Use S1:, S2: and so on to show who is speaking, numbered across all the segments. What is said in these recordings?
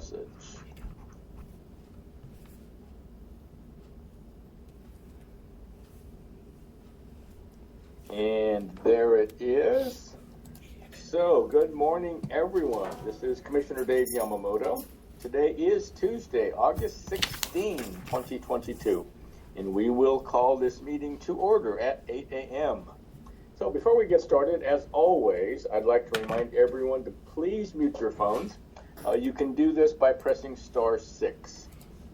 S1: message. And there it is. So, good morning, everyone. This is Commissioner Dave Yamamoto. Today is Tuesday, August 16, 2022, and we will call this meeting to order at 8 a.m. So before we get started, as always, I'd like to remind everyone to please mute your phones. You can do this by pressing *6.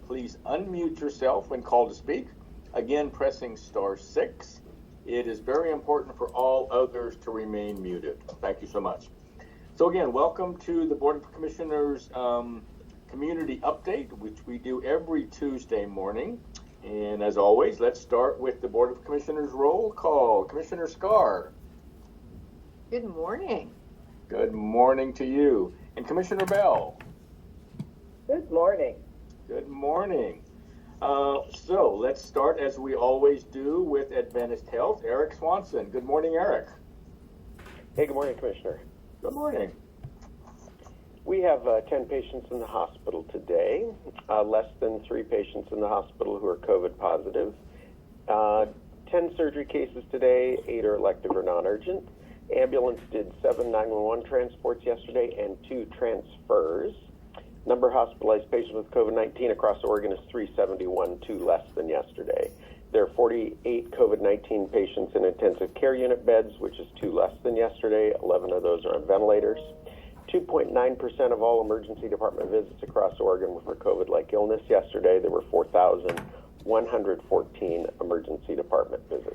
S1: Please unmute yourself when called to speak. Again, pressing *6. It is very important for all others to remain muted. Thank you so much. So again, welcome to the Board of Commissioners Community Update, which we do every Tuesday morning. And as always, let's start with the Board of Commissioners roll call. Commissioner Scar.
S2: Good morning.
S1: Good morning to you. And Commissioner Bell.
S3: Good morning.
S1: Good morning. So let's start, as we always do, with Adventist Health. Eric Swanson. Good morning, Eric.
S4: Hey, good morning, Commissioner.
S1: Good morning.
S4: We have 10 patients in the hospital today, less than 3 patients in the hospital who are COVID positive. 10 surgery cases today, 8 are elective or non-urgent. Ambulance did 7 911 transports yesterday and 2 transfers. Number of hospitalized patients with COVID-19 across Oregon is 371, 2 less than yesterday. There are 48 COVID-19 patients in intensive care unit beds, which is 2 less than yesterday. 11 of those are on ventilators. 2.9% of all emergency department visits across Oregon were for COVID-like illness. Yesterday, there were 4,114 emergency department visits.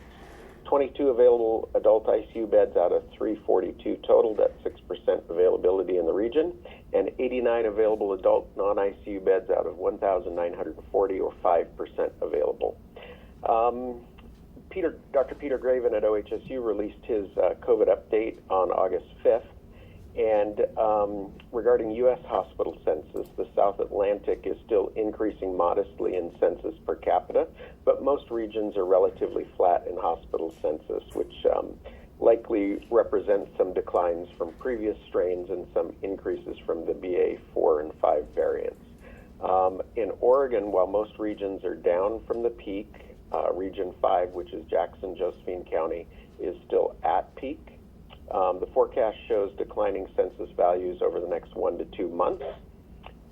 S4: 22 available adult ICU beds out of 342 total. That's 6% availability in the region. And 89 available adult non-ICU beds out of 1,940, or 5% available. Dr. Peter Graven at OHSU released his COVID update on August 5th. And regarding U.S. hospital census, the South Atlantic is still increasing modestly in census per capita, but most regions are relatively flat in hospital census, which likely represents some declines from previous strains and some increases from the BA4 and 5 variants. In Oregon, while most regions are down from the peak, Region 5, which is Jackson-Josephine County, is still at peak. The forecast shows declining census values over the next 1 to 2 months.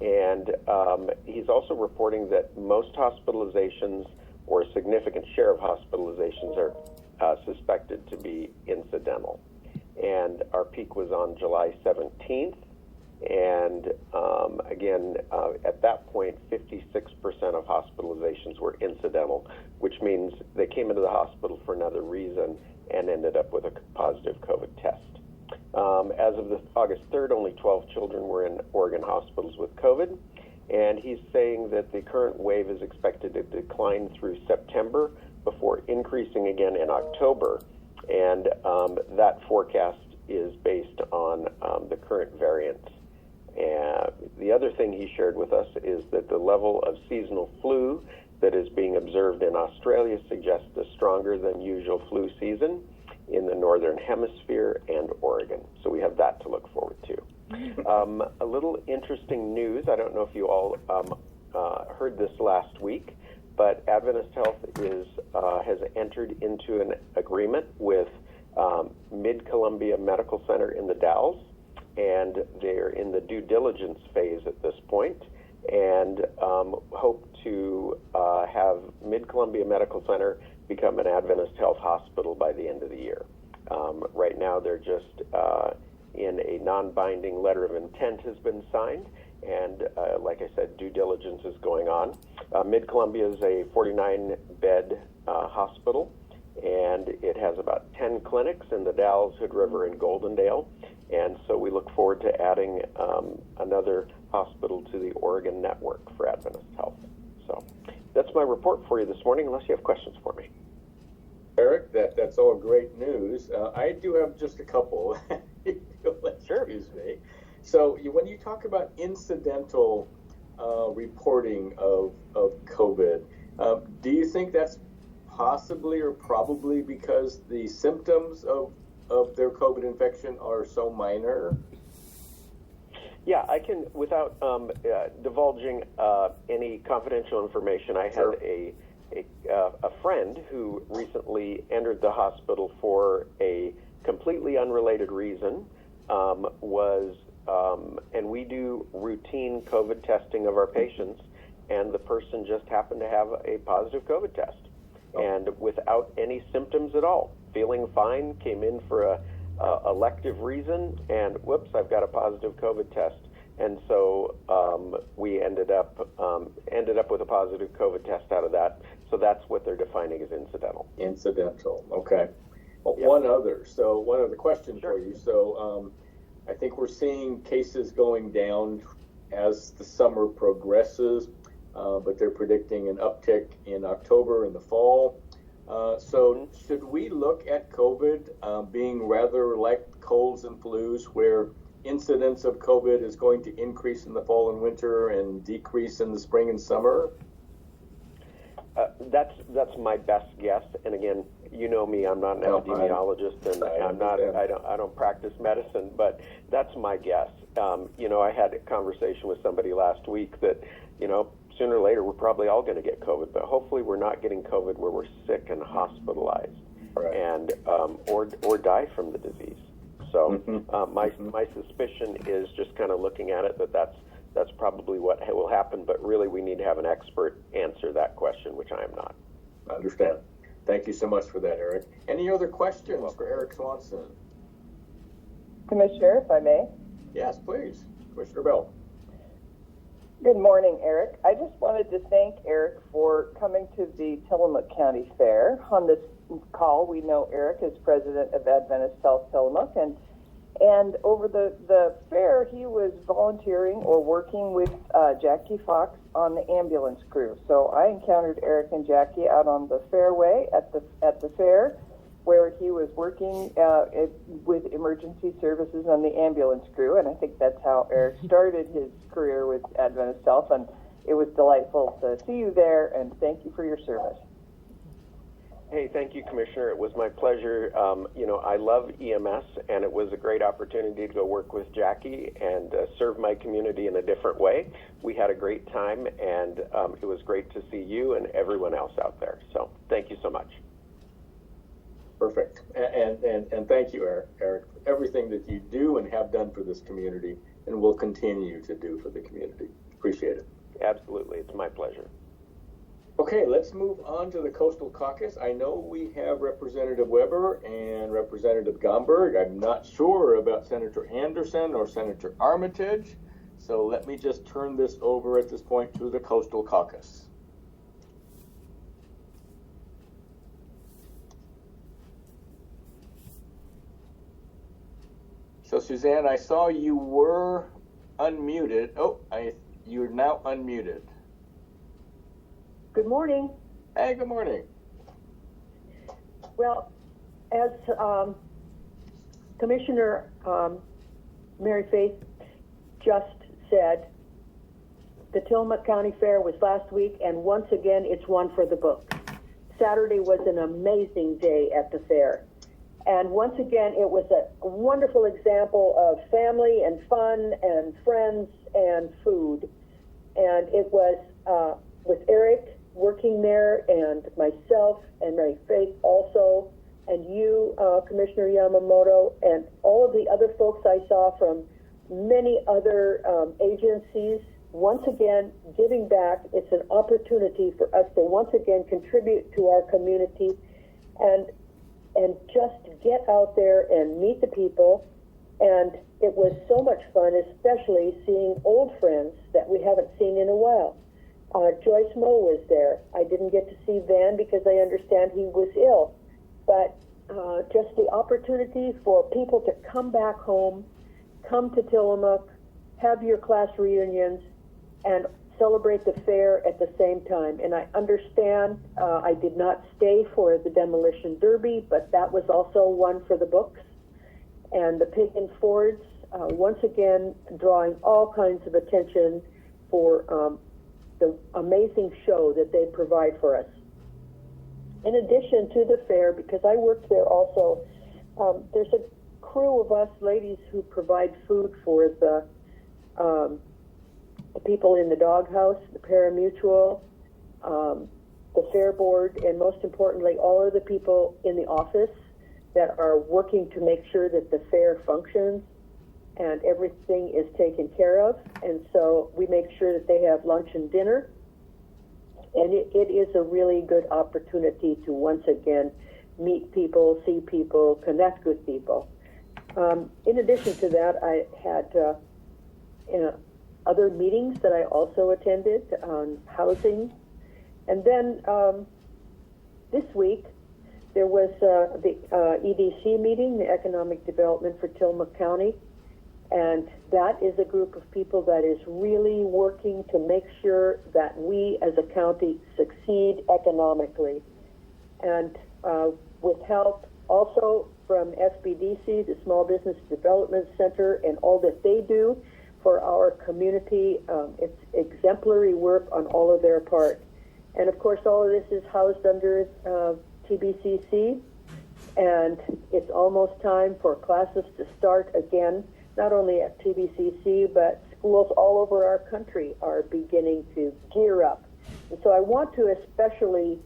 S4: And he's also reporting that most hospitalizations, or a significant share of hospitalizations, are suspected to be incidental. And our peak was on July 17th. And again, at that point, 56% of hospitalizations were incidental, which means they came into the hospital for another reason and ended up with a positive COVID test. As of August 3rd, only 12 children were in Oregon hospitals with COVID, and he's saying that the current wave is expected to decline through September before increasing again in October, and that forecast is based on the current variants. And the other thing he shared with us is that the level of seasonal flu that is being observed in Australia suggests a stronger than usual flu season in the Northern Hemisphere and Oregon. So we have that to look forward to. A little interesting news. I don't know if you all heard this last week, but Adventist Health has entered into an agreement with Mid-Columbia Medical Center in the Dalles, and they're in the due diligence phase at this point, and hope to have Mid-Columbia Medical Center become an Adventist Health hospital by the end of the year. Right now, they're just in a non-binding letter of intent has been signed, and like I said, due diligence is going on. Mid-Columbia is a 49-bed hospital, and it has about 10 clinics in the Dalles, Hood River, and Goldendale. And so we look forward to adding another hospital to the Oregon network for Adventist Health. So that's my report for you this morning, unless you have questions for me.
S1: Eric, that's all great news. I do have just a couple.
S4: Sure.
S1: Excuse me. So when you talk about incidental reporting of COVID, do you think that's possibly or probably because the symptoms of their COVID infection are so minor?
S4: Yeah, I can, without divulging any confidential information, I
S1: Sure.
S4: had a friend who recently entered the hospital for a completely unrelated reason, and we do routine COVID testing of our patients, and the person just happened to have a positive COVID test.
S1: Oh.
S4: And without any symptoms at all, feeling fine, came in for a elective reason, and whoops, I've got a positive COVID test. And so we ended up with a positive COVID test out of that. So that's what they're defining as incidental.
S1: Incidental. Okay. Well,
S4: Yeah.
S1: one other question
S4: Sure.
S1: for you. So I think we're seeing cases going down as the summer progresses, but they're predicting an uptick in October in the fall. So should we look at COVID being rather like colds and flus, where incidence of COVID is going to increase in the fall and winter and decrease in the spring and summer?
S4: That's my best guess. And again, you know me, I'm not an epidemiologist, and I don't practice medicine, but that's my guess. I had a conversation with somebody last week that, sooner or later we're probably all going to get COVID, but hopefully we're not getting COVID where we're sick and hospitalized,
S1: Right.
S4: and or die from the disease. So my suspicion is, just kind of looking at it, that's probably what will happen, but really we need to have an expert answer that question, which I am not.
S1: I understand. Thank you so much for that, Eric. Any other questions for Eric Swanson?
S3: Commissioner, if I may.
S1: Yes, please. Commissioner Bell.
S3: Good morning, Eric. I just wanted to thank Eric for coming to the Tillamook County Fair. On this call, we know Eric is president of Adventist Health Tillamook, and over the fair, he was volunteering or working with Jackie Fox on the ambulance crew. So I encountered Eric and Jackie out on the fairway at the fair, where he was working with emergency services on the ambulance crew, and I think that's how Eric started his career with Adventist Health, and it was delightful to see you there, and thank you for your service.
S4: Hey, thank you, Commissioner. It was my pleasure. I love EMS, and it was a great opportunity to go work with Jackie and serve my community in a different way. We had a great time, and it was great to see you and everyone else out there. So thank you so much.
S1: Perfect. And thank you, Eric, for everything that you do and have done for this community and will continue to do for the community. Appreciate it.
S4: Absolutely. It's my pleasure.
S1: Okay, let's move on to the Coastal Caucus. I know we have Representative Weber and Representative Gomberg. I'm not sure about Senator Anderson or Senator Armitage, so let me just turn this over at this point to the Coastal Caucus. So Suzanne, I saw you were unmuted. You're now unmuted.
S5: Good morning.
S1: Hey, good morning.
S5: Well, as Commissioner Mary Faith just said, the Tillamook County Fair was last week, and once again, it's one for the books. Saturday was an amazing day at the fair. And once again, it was a wonderful example of family and fun and friends and food. And it was with Eric working there, and myself and Mary Faith also, and you, Commissioner Yamamoto, and all of the other folks I saw from many other agencies. Once again, giving back. It's an opportunity for us to once again contribute to our community and just get out there and meet the people. And it was so much fun, especially seeing old friends that we haven't seen in a while. Joyce Moe was there. I didn't get to see Van because I understand he was ill. But just the opportunity for people to come back home, come to Tillamook, have your class reunions, and celebrate the fair at the same time. And I understand I did not stay for the Demolition Derby, but that was also one for the books. And the Pig and Fords, once again, drawing all kinds of attention for the amazing show that they provide for us. In addition to the fair, because I worked there also, there's a crew of us ladies who provide food for the the people in the doghouse, the parimutuel, the fair board, and most importantly, all of the people in the office that are working to make sure that the fair functions and everything is taken care of. And so we make sure that they have lunch and dinner. And it is a really good opportunity to once again meet people, see people, connect with people. In addition to that, I had other meetings that I also attended on housing. And then this week, there was the EDC meeting, the Economic Development for Tillamook County. And that is a group of people that is really working to make sure that we as a county succeed economically. And with help also from SBDC, the Small Business Development Center, and all that they do for our community, it's exemplary work on all of their part. And of course, all of this is housed under TBCC, and it's almost time for classes to start again, not only at TBCC, but schools all over our country are beginning to gear up. And so I want to especially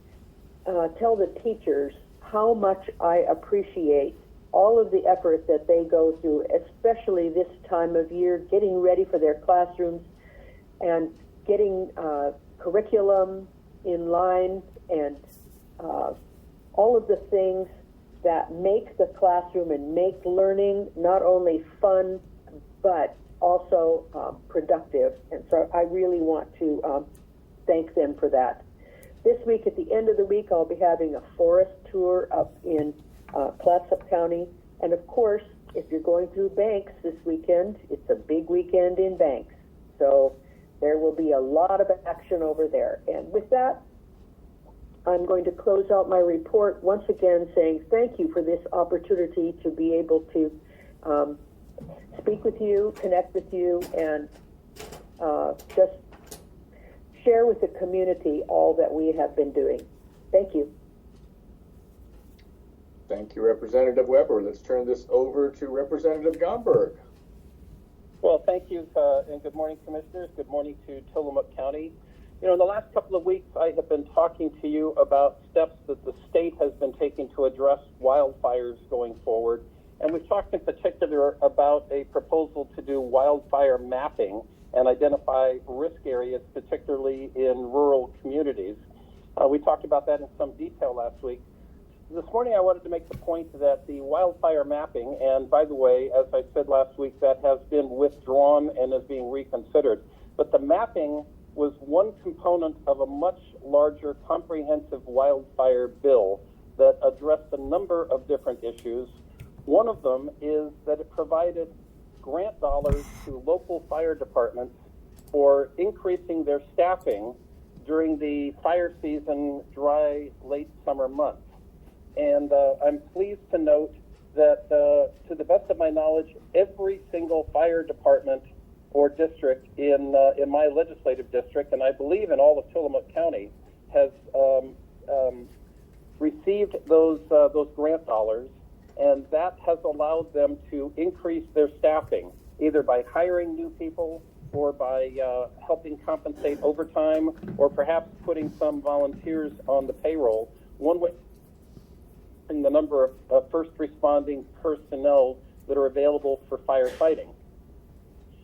S5: tell the teachers how much I appreciate all of the effort that they go through, especially this time of year, getting ready for their classrooms and getting curriculum in line and all of the things that make the classroom and make learning not only fun, but also productive. And so I really want to thank them for that. This week, at the end of the week, I'll be having a forest tour up in Clatsop County. And of course, if you're going through Banks this weekend, it's a big weekend in Banks. So there will be a lot of action over there. And with that, I'm going to close out my report once again saying thank you for this opportunity to be able to speak with you, connect with you, and just share with the community all that we have been doing. Thank you.
S1: Thank you, Representative Weber. Let's turn this over to Representative Gomberg.
S6: Well, thank you, and good morning, Commissioners. Good morning to Tillamook County. You know, in the last couple of weeks, I have been talking to you about steps that the state has been taking to address wildfires going forward. And we've talked in particular about a proposal to do wildfire mapping and identify risk areas, particularly in rural communities. We talked about that in some detail last week. This morning, I wanted to make the point that the wildfire mapping, and by the way, as I said last week, that has been withdrawn and is being reconsidered. But the mapping was one component of a much larger comprehensive wildfire bill that addressed a number of different issues. One of them is that it provided grant dollars to local fire departments for increasing their staffing during the fire season, dry, late summer months. And I'm pleased to note that, to the best of my knowledge, every single fire department or district in my legislative district, and I believe in all of Tillamook County, has received those grant dollars, and that has allowed them to increase their staffing, either by hiring new people or by helping compensate overtime, or perhaps putting some volunteers on the payroll. One way, the number of first responding personnel that are available for firefighting,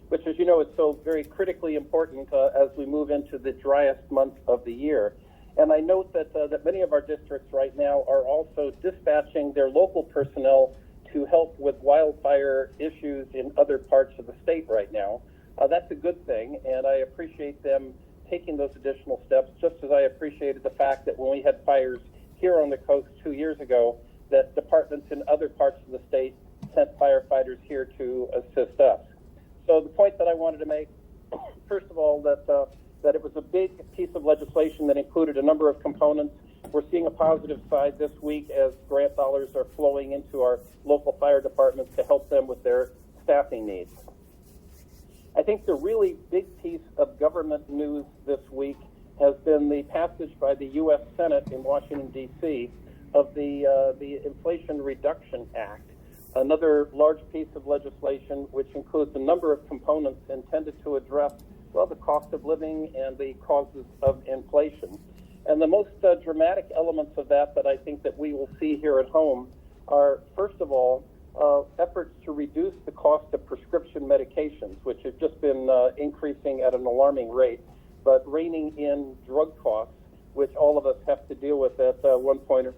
S6: which, as you know, is so very critically important as we move into the driest month of the year. And I note that that many of our districts right now are also dispatching their local personnel to help with wildfire issues in other parts of the state right now. That's a good thing, and I appreciate them taking those additional steps, just as I appreciated the fact that when we had fires here on the coast 2 years ago, that departments in other parts of the state sent firefighters here to assist us. So the point that I wanted to make, first of all, that it was a big piece of legislation that included a number of components. We're seeing a positive side this week as grant dollars are flowing into our local fire departments to help them with their staffing needs. I think the really big piece of government news this week has been the passage by the U.S. Senate in Washington, D.C. of the Inflation Reduction Act, another large piece of legislation which includes a number of components intended to address, well, the cost of living and the causes of inflation. And the most dramatic elements of that I think that we will see here at home are, first of all, efforts to reduce the cost of prescription medications, which have just been increasing at an alarming rate, but reining in drug costs, which all of us have to deal with at one point or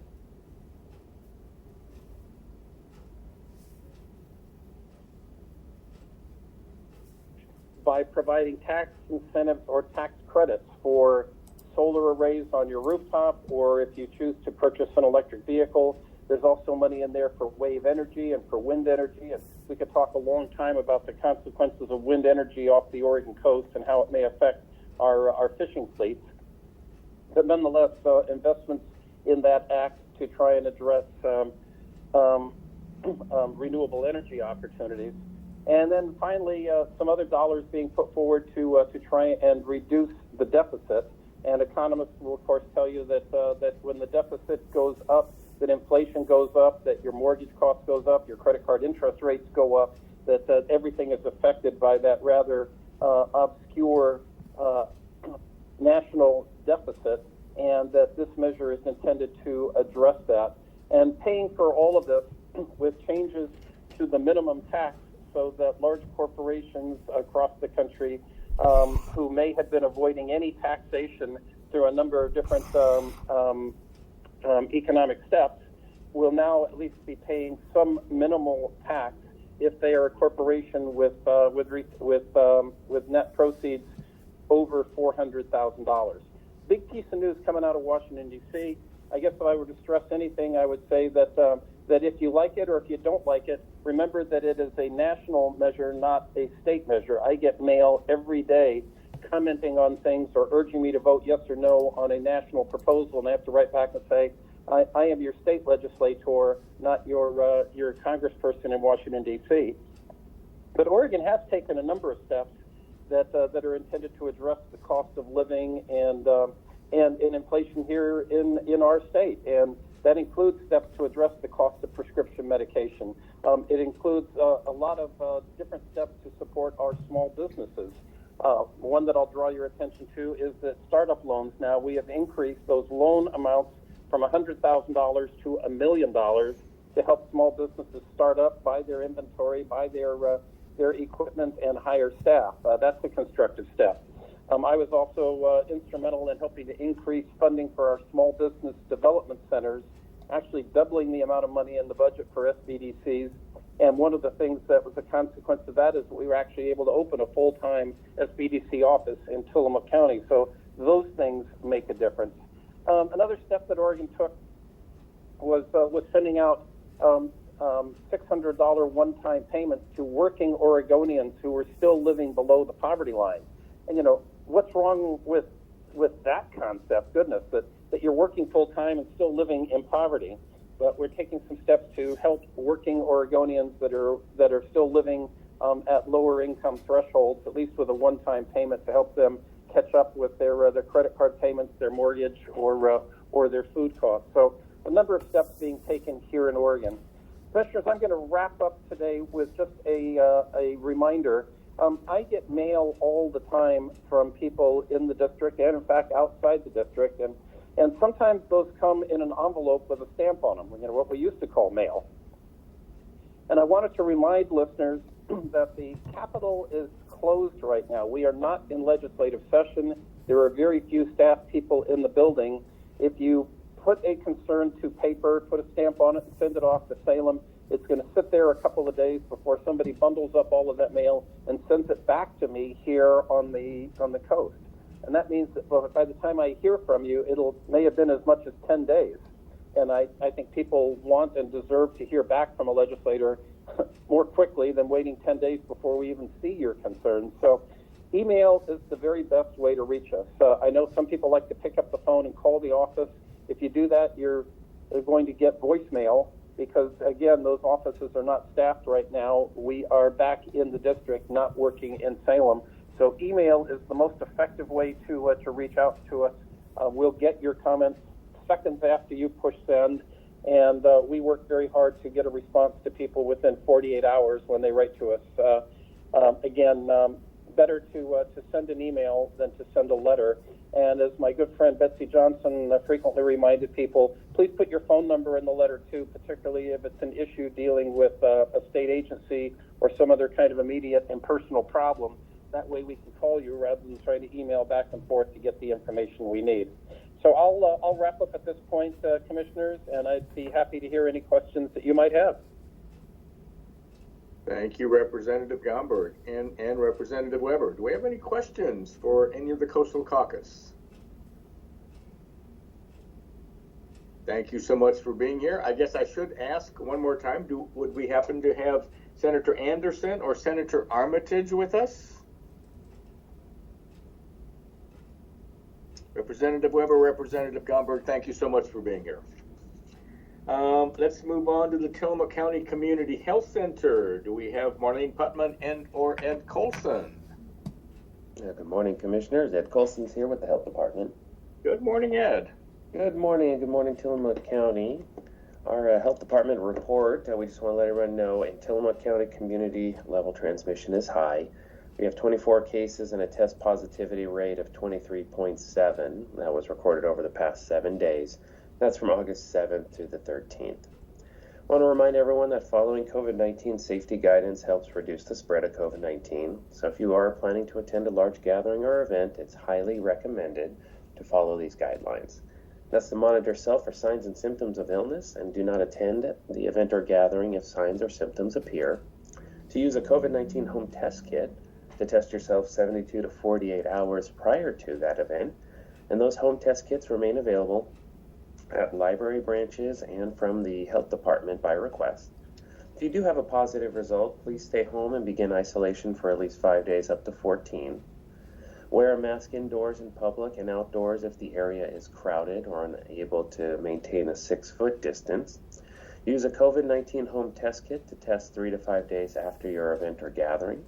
S6: by providing tax incentives or tax credits for solar arrays on your rooftop, or if you choose to purchase an electric vehicle. There's also money in there for wave energy and for wind energy, and we could talk a long time about the consequences of wind energy off the Oregon coast and how it may affect our fishing fleets. But nonetheless, investments in that act to try and address renewable energy opportunities. And then finally, some other dollars being put forward to try and reduce the deficit. And economists will, of course, tell you that that when the deficit goes up, that inflation goes up, that your mortgage cost goes up, your credit card interest rates go up, that everything is affected by that rather obscure national deficit, and that this measure is intended to address that. And paying for all of this with changes to the minimum tax so that large corporations across the country who may have been avoiding any taxation through a number of different economic steps will now at least be paying some minimal tax if they are a corporation with net proceeds over $400,000. Big piece of news coming out of Washington, D.C. I guess if I were to stress anything, I would say that that if you like it or if you don't like it, remember that it is a national measure, not a state measure. I get mail every day commenting on things or urging me to vote yes or no on a national proposal, and I have to write back and say, I am your state legislator, not your congressperson in Washington, D.C. But Oregon has taken a number of steps that are intended to address the cost of living and inflation here in our state, and that includes steps to address the cost of prescription medication. It includes a lot of different steps to support our small businesses. One that I'll draw your attention to is that startup loans. Now we have increased those loan amounts from $100,000 to $1 million to help small businesses start up, buy their inventory, buy their equipment, and hire staff. That's a constructive step. I was also instrumental in helping to increase funding for our small business development centers, actually doubling the amount of money in the budget for SBDCs. And one of the things that was a consequence of that is that we were actually able to open a full-time SBDC office in Tillamook County. So those things make a difference. Another step that Oregon took was sending out $600 one-time payments to working Oregonians who were still living below the poverty line. And, you know, what's wrong with that concept? Goodness, that you're working full-time and still living in poverty. But we're taking some steps to help working Oregonians that are still living at lower income thresholds, at least with a one-time payment to help them catch up with their credit card payments, their mortgage, or their food costs. So a number of steps being taken here in Oregon. Commissioners, I'm going to wrap up today with just a reminder. I get mail all the time from people in the district and, in fact, outside the district, and sometimes those come in an envelope with a stamp on them, you know, what we used to call mail. And I wanted to remind listeners that the Capitol is closed right now. We are not in legislative session. There are very few staff people in the building. If you put a concern to paper, put a stamp on it, and send it off to Salem, it's going to sit there a couple of days before somebody bundles up all of that mail and sends it back to me here on the coast. And that means that by the time I hear from you, may have been as much as 10 days. And I think people want and deserve to hear back from a legislator more quickly than waiting 10 days before we even see your concerns. So email is the very best way to reach us. I know some people like to pick up the phone and call the office. If you do that, you're going to get voicemail because, again, those offices are not staffed right now. We are back in the district, not working in Salem. So email is the most effective way to reach out to us. We'll get your comments seconds after you push send. and we work very hard to get a response to people within 48 hours when they write to us. Again, better to send an email than to send a letter. And as my good friend Betsy Johnson frequently reminded people, please put your phone number in the letter too, particularly if it's an issue dealing with a state agency or some other kind of immediate and personal problem. That way we can call you rather than try to email back and forth to get the information we need. So I'll wrap up at this point, Commissioners, and I'd be happy to hear any questions that you might have.
S1: Thank you, Representative Gomberg and Representative Weber. Do we have any questions for any of the Coastal Caucus? Thank you so much for being here. I guess I should ask one more time, would we happen to have Senator Anderson or Senator Armitage with us? Representative Weber, Representative Gomberg, thank you so much for being here. Let's move on to the Tillamook County Community Health Center. Do we have Marlene Putman and or Ed Colson?
S7: Good morning, Commissioners. Ed Colson's here with the Health Department.
S1: Good morning, Ed.
S7: Good morning, and good morning, Tillamook County. Our Health Department report, we just want to let everyone know in Tillamook County community level transmission is high. We have 24 cases and a test positivity rate of 23.7. That was recorded over the past 7 days. That's from August 7th through the 13th. I want to remind everyone that following COVID-19 safety guidance helps reduce the spread of COVID-19. So if you are planning to attend a large gathering or event, it's highly recommended to follow these guidelines. That's to monitor self for signs and symptoms of illness and do not attend the event or gathering if signs or symptoms appear. To use a COVID-19 home test kit to test yourself 72 to 48 hours prior to that event. And those home test kits remain available at library branches and from the health department by request. If you do have a positive result, please stay home and begin isolation for at least 5 days up to 14. Wear a mask indoors in public and outdoors if the area is crowded or unable to maintain a 6-foot distance. Use a COVID-19 home test kit to test 3 to 5 days after your event or gathering.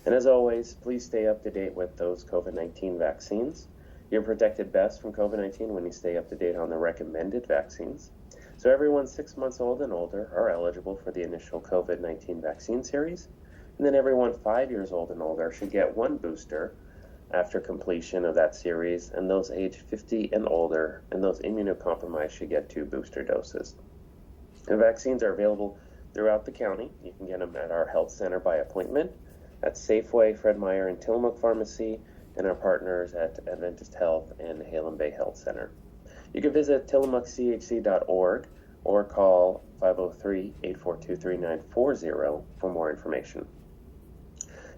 S7: And as always, please stay up to date with those COVID-19 vaccines. You're protected best from COVID-19 when you stay up to date on the recommended vaccines. So everyone 6 months old and older are eligible for the initial COVID-19 vaccine series. And then everyone 5 years old and older should get 1 booster after completion of that series. And those age 50 and older and those immunocompromised should get 2 booster doses. The vaccines are available throughout the county. You can get them at our health center by appointment, at Safeway, Fred Meyer, and Tillamook Pharmacy, and our partners at Adventist Health and Halem Bay Health Center. You can visit tillamookchc.org or call 503-842-3940 for more information.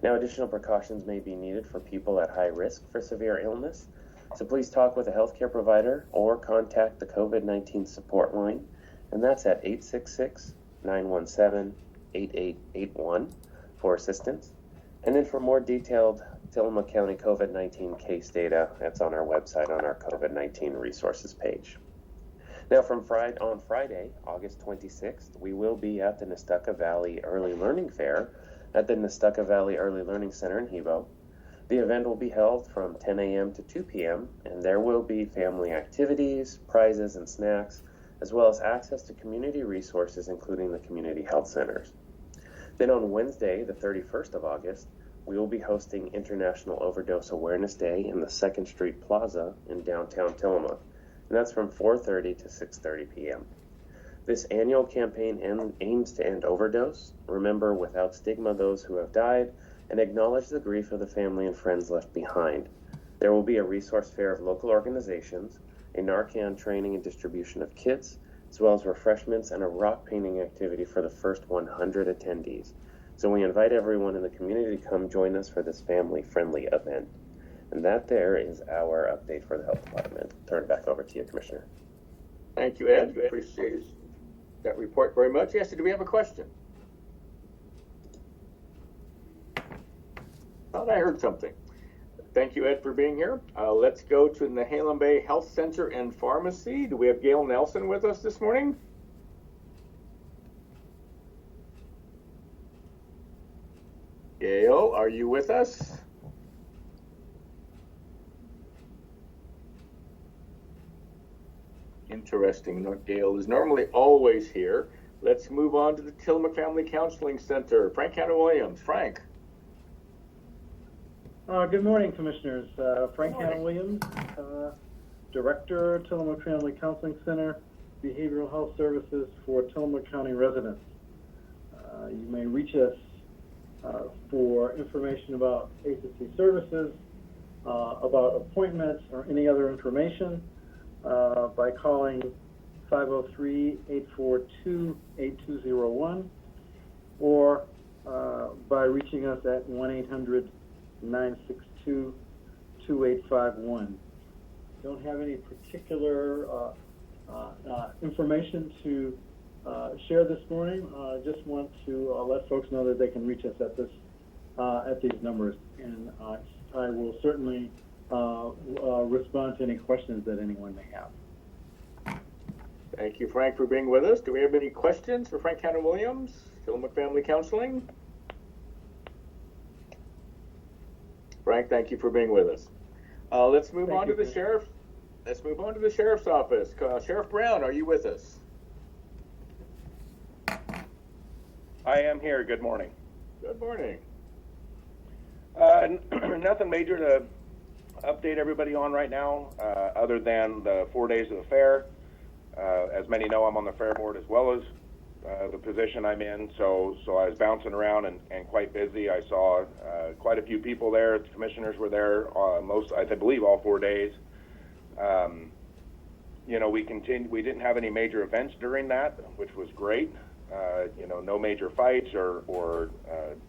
S7: Now, additional precautions may be needed for people at high risk for severe illness, so please talk with a healthcare provider or contact the COVID-19 support line, and that's at 866-917-8881 for assistance. And then for more detailed Tillamook County COVID-19 case data, that's on our website on our COVID-19 resources page. Now on Friday, August 26th, we will be at the Nestucca Valley Early Learning Fair at the Nestucca Valley Early Learning Center in Hebo. The event will be held from 10 a.m. to 2 p.m. and there will be family activities, prizes, and snacks, as well as access to community resources, including the community health centers. Then on Wednesday, the 31st of August, we will be hosting International Overdose Awareness Day in the 2nd Street Plaza in downtown Tillamook, and that's from 4:30 to 6:30 p.m. This annual campaign aims to end overdose, remember without stigma those who have died, and acknowledge the grief of the family and friends left behind. There will be a resource fair of local organizations, a Narcan training and distribution of kits, as well as refreshments and a rock painting activity for the first 100 attendees. So we invite everyone in the community to come join us for this family-friendly event. And that there is our update for the Health Department. Turn it back over to you, Commissioner.
S1: Thank you, Ed. Appreciate that report very much. Yes, do we have a question? Thought I heard something. Thank you, Ed, for being here. Let's go to the Halem Bay Health Center and Pharmacy. Do we have Gail Nelson with us this morning? Gail, are you with us? Interesting. Gail is normally always here. Let's move on to the Tillamook Family Counseling Center. Frank Hanna-Williams. Frank.
S8: Good morning, Commissioners. Frank
S2: Good morning.
S8: Hanna-Williams, Director, Tillamook Family Counseling Center, Behavioral Health Services for Tillamook County residents. You may reach us for information about agency services, about appointments, or any other information by calling 503-842-8201 or by reaching us at 1-800-962-2851. Don't have any particular information to share this morning. Just want to let folks know that they can reach us at these numbers, and I will certainly respond to any questions that anyone may have.
S1: Thank you, Frank, for being with us. Do we have any questions for Frank Hanna-Williams, Tillamook Family Counseling? Frank, thank you for being with us. Let's move on to the sheriff. Let's move on to the sheriff's office. Sheriff Brown, are you with us?
S9: I am here. Good morning.
S1: Good morning.
S9: Nothing major to update everybody on right now, other than the 4 days of the fair. As many know, I'm on the fair board as well as the position I'm in, so I was bouncing around and quite busy. I saw quite a few people there. The commissioners were there I believe all 4 days. We didn't have any major events during that, which was great. No major fights or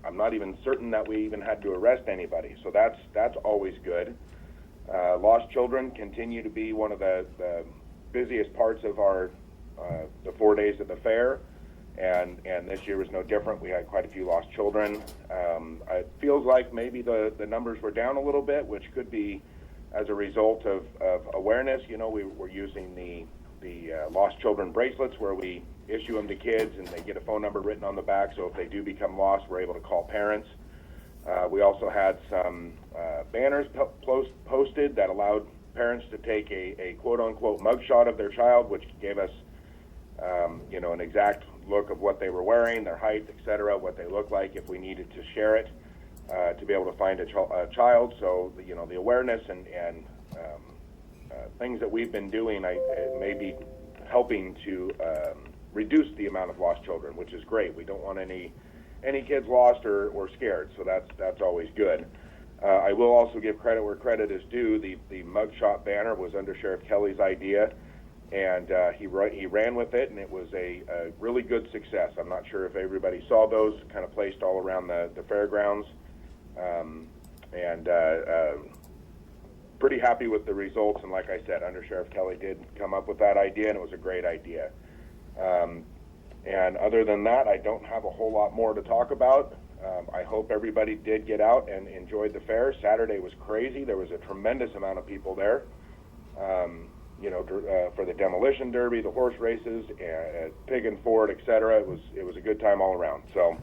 S9: I'm not even certain that we even had to arrest anybody. So that's always good. Lost children continue to be one of the busiest parts of our the 4 days of the fair, and this year was no different. We had quite a few lost children. It feels like maybe the numbers were down a little bit, which could be as a result of awareness. We were using the lost children bracelets where we issue them to kids and they get a phone number written on the back, so if they do become lost, we're able to call parents. We also had some banners posted that allowed parents to take a quote-unquote mugshot of their child, which gave us an exact look of what they were wearing, their height, etc., what they look like if we needed to share it to be able to find a child. So the awareness and things that we've been doing may be helping to reduce the amount of lost children, which is great. We don't want any kids lost or scared, so that's always good. I will also give credit where credit is due. The mugshot banner was under Sheriff Kelly's idea, and he ran with it, and it was a really good success. I'm not sure if everybody saw those kind of placed all around the fairgrounds, and pretty happy with the results. And like I said, Under Sheriff Kelly did come up with that idea, and it was a great idea. And other than that, I don't have a whole lot more to talk about. I hope everybody did get out and enjoyed the fair. Saturday was crazy. There was a tremendous amount of people there, for the demolition derby, the horse races, pig and ford, etc. It was a good time all around. So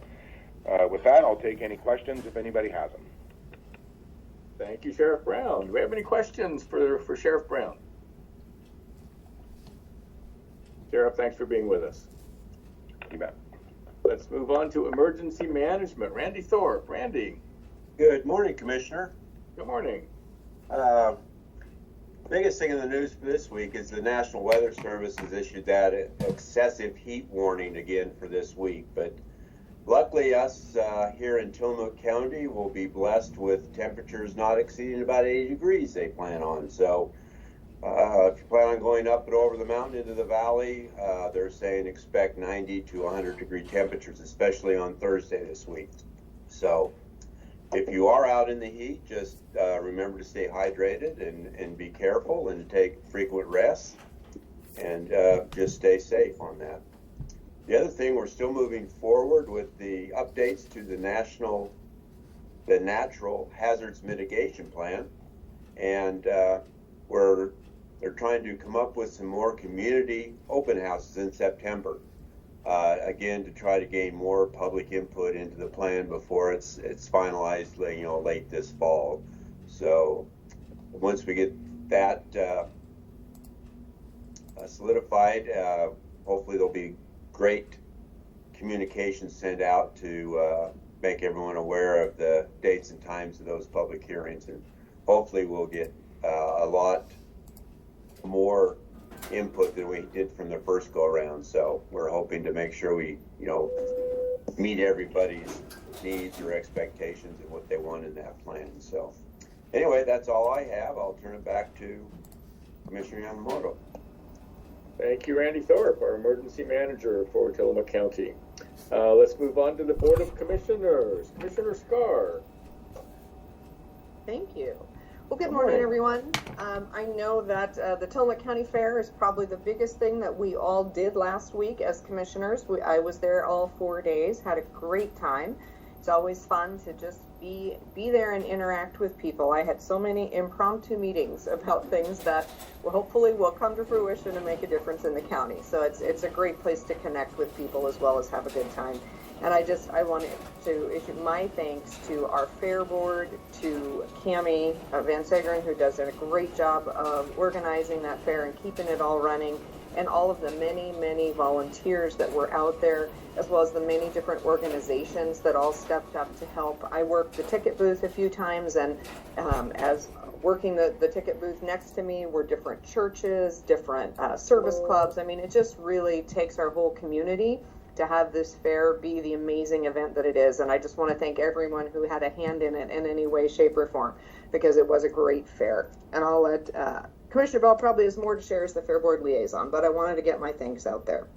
S9: with that, I'll take any questions if anybody has them.
S1: Thank you, Sheriff Brown. Do we have any questions for Sheriff Brown? Sheriff, thanks for being with us.
S9: You bet.
S1: Let's move on to emergency management. Randy Thorpe. Randy.
S10: Good morning, Commissioner.
S1: Good morning.
S10: Biggest thing in the news for this week is the National Weather Service has issued that excessive heat warning again for this week. But luckily, us here in Tillamook County will be blessed with temperatures not exceeding about 80 degrees they plan on. So if you plan on going up and over the mountain into the valley, they're saying expect 90 to 100 degree temperatures, especially on Thursday this week. So if you are out in the heat, just remember to stay hydrated and be careful and take frequent rests, and just stay safe on that. The other thing, we're still moving forward with the updates to the Natural Hazards Mitigation Plan, and they're trying to come up with some more community open houses in September. Again, to try to gain more public input into the plan before it's finalized, late this fall. So once we get that solidified. Hopefully there'll be great communication sent out to make everyone aware of the dates and times of those public hearings, and hopefully we'll get a lot more input than we did from the first go around. So we're hoping to make sure we, meet everybody's needs or expectations and what they want in that plan. So anyway, that's all I have. I'll turn it back to Commissioner Yamamoto.
S1: Thank you, Randy Thorpe, our emergency manager for Tillamook County. Let's move on to the Board of Commissioners. Commissioner Scar.
S2: Thank you. Well, good morning, everyone. I know that the Tillamook County Fair is probably the biggest thing that we all did last week as commissioners. I was there all 4 days, had a great time. It's always fun to just be there and interact with people. I had so many impromptu meetings about things that hopefully will come to fruition and make a difference in the county. So it's a great place to connect with people as well as have a good time. And I wanted to issue my thanks to our fair board, to Cammie Van Segeren, who does a great job of organizing that fair and keeping it all running, and all of the many, many volunteers that were out there, as well as the many different organizations that all stepped up to help. I worked the ticket booth a few times, and as working the ticket booth next to me were different churches, different service clubs. I mean, it just really takes our whole community to have this fair be the amazing event that it is. And I just want to thank everyone who had a hand in it in any way, shape, or form, because it was a great fair. And I'll let Commissioner Bell probably has more to share as the Fair Board liaison, but I wanted to get my thanks out there.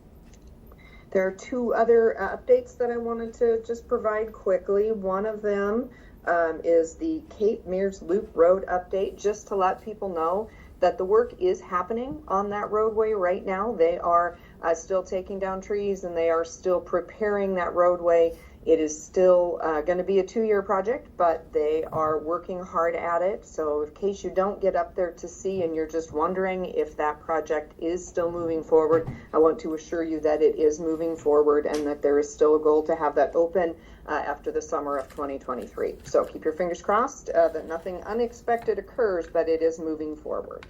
S2: There are two other updates that I wanted to just provide quickly. One of them is the Cape Mears Loop Road update, just to let people know that the work is happening on that roadway right now. They are still taking down trees, and they are still preparing that roadway. It is still going to be a 2-year project, but they are working hard at it. So in case you don't get up there to see and you're just wondering if that project is still moving forward, I want to assure you that it is moving forward and that there is still a goal to have that open after the summer of 2023. So keep your fingers crossed that nothing unexpected occurs, but it is moving forward.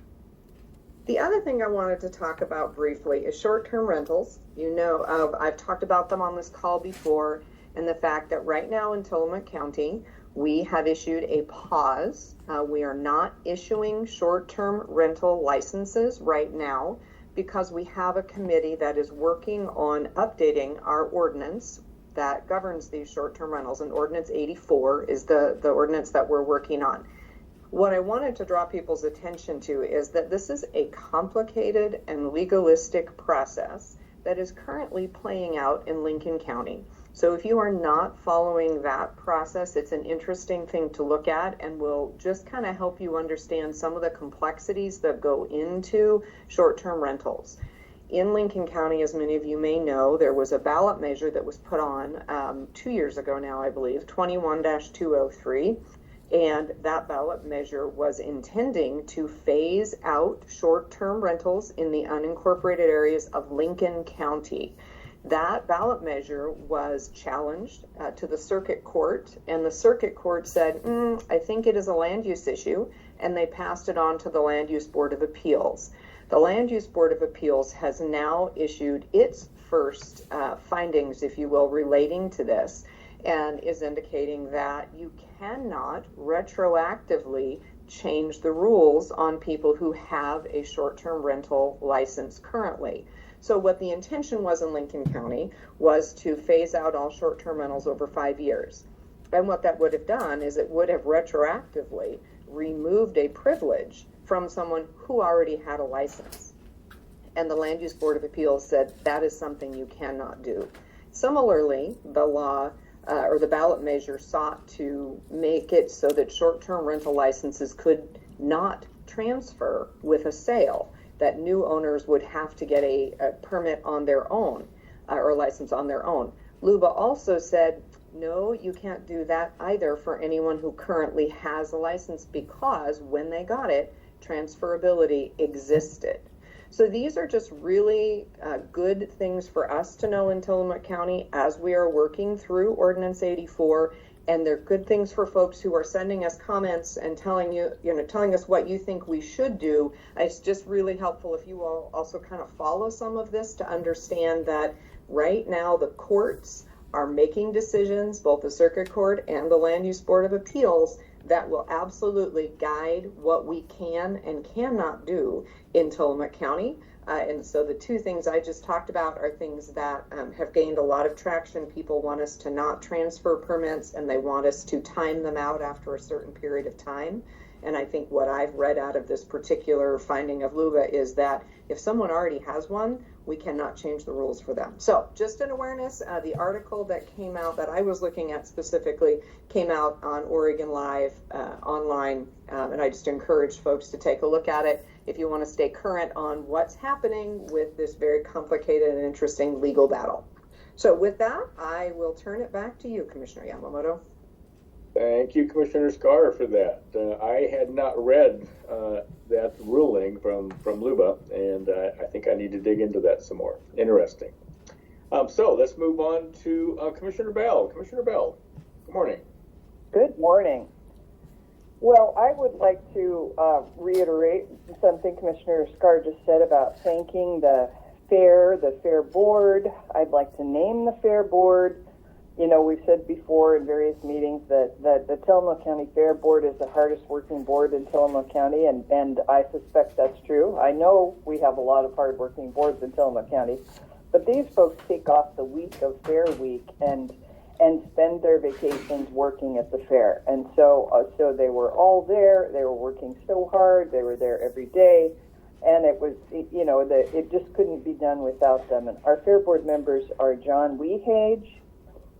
S2: The other thing I wanted to talk about briefly is short-term rentals. I've talked about them on this call before, and the fact that right now in Tillamook County, we have issued a pause. We are not issuing short-term rental licenses right now because we have a committee that is working on updating our ordinance that governs these short-term rentals, and Ordinance 84 is the ordinance that we're working on. What I wanted to draw people's attention to is that this is a complicated and legalistic process that is currently playing out in Lincoln County. So if you are not following that process, it's an interesting thing to look at, and will just kind of help you understand some of the complexities that go into short-term rentals. In Lincoln County, as many of you may know, there was a ballot measure that was put on 2 years ago now, I believe, 21-203. And that ballot measure was intending to phase out short-term rentals in the unincorporated areas of Lincoln County. That ballot measure was challenged to the circuit court, and the circuit court said, I think it is a land use issue, and they passed it on to the Land Use Board of Appeals. The Land Use Board of Appeals has now issued its first findings, if you will, relating to this, and is indicating that you cannot retroactively change the rules on people who have a short-term rental license currently. So what the intention was in Lincoln County was to phase out all short-term rentals over 5 years. And what that would have done is it would have retroactively removed a privilege from someone who already had a license. And the Land Use Board of Appeals said that is something you cannot do. Similarly, the law or the ballot measure sought to make it so that short-term rental licenses could not transfer with a sale, that new owners would have to get a permit on their own or a license on their own. LUBA also said, no, you can't do that either for anyone who currently has a license, because when they got it, transferability existed. So these are just really good things for us to know in Tillamook County as we are working through Ordinance 84 and they're good things for folks who are sending us comments and telling us what you think we should do. It's just really helpful if you all also kind of follow some of this to understand that right now the courts are making decisions, both the Circuit Court and the Land Use Board of Appeals, that will absolutely guide what we can and cannot do in Tillamook County. And so the two things I just talked about are things that have gained a lot of traction. People want us to not transfer permits, and they want us to time them out after a certain period of time. And I think what I've read out of this particular finding of LUBA is that if someone already has one, we cannot change the rules for them. So just an awareness, the article that came out that I was looking at specifically came out on Oregon Live online, and I just encourage folks to take a look at it if you want to stay current on what's happening with this very complicated and interesting legal battle. So with that, I will turn it back to you, Commissioner Yamamoto.
S1: Thank you, Commissioner Scar, for that. I had not read that ruling from LUBA, and I think I need to dig into that some more. Interesting. So let's move on to Commissioner Bell. Commissioner Bell, good morning.
S3: Good morning. Well, I would like to reiterate something Commissioner Scar just said about thanking the fair board. I'd like to name the fair board. You know, we've said before in various meetings that the Tillamook County Fair Board is the hardest working board in Tillamook County, and I suspect that's true. I know we have a lot of hard working boards in Tillamook County, but these folks take off the week of Fair Week and spend their vacations working at the fair. And so they were all there. They were working so hard. They were there every day. And it was, it just couldn't be done without them. And our Fair Board members are John Wehage,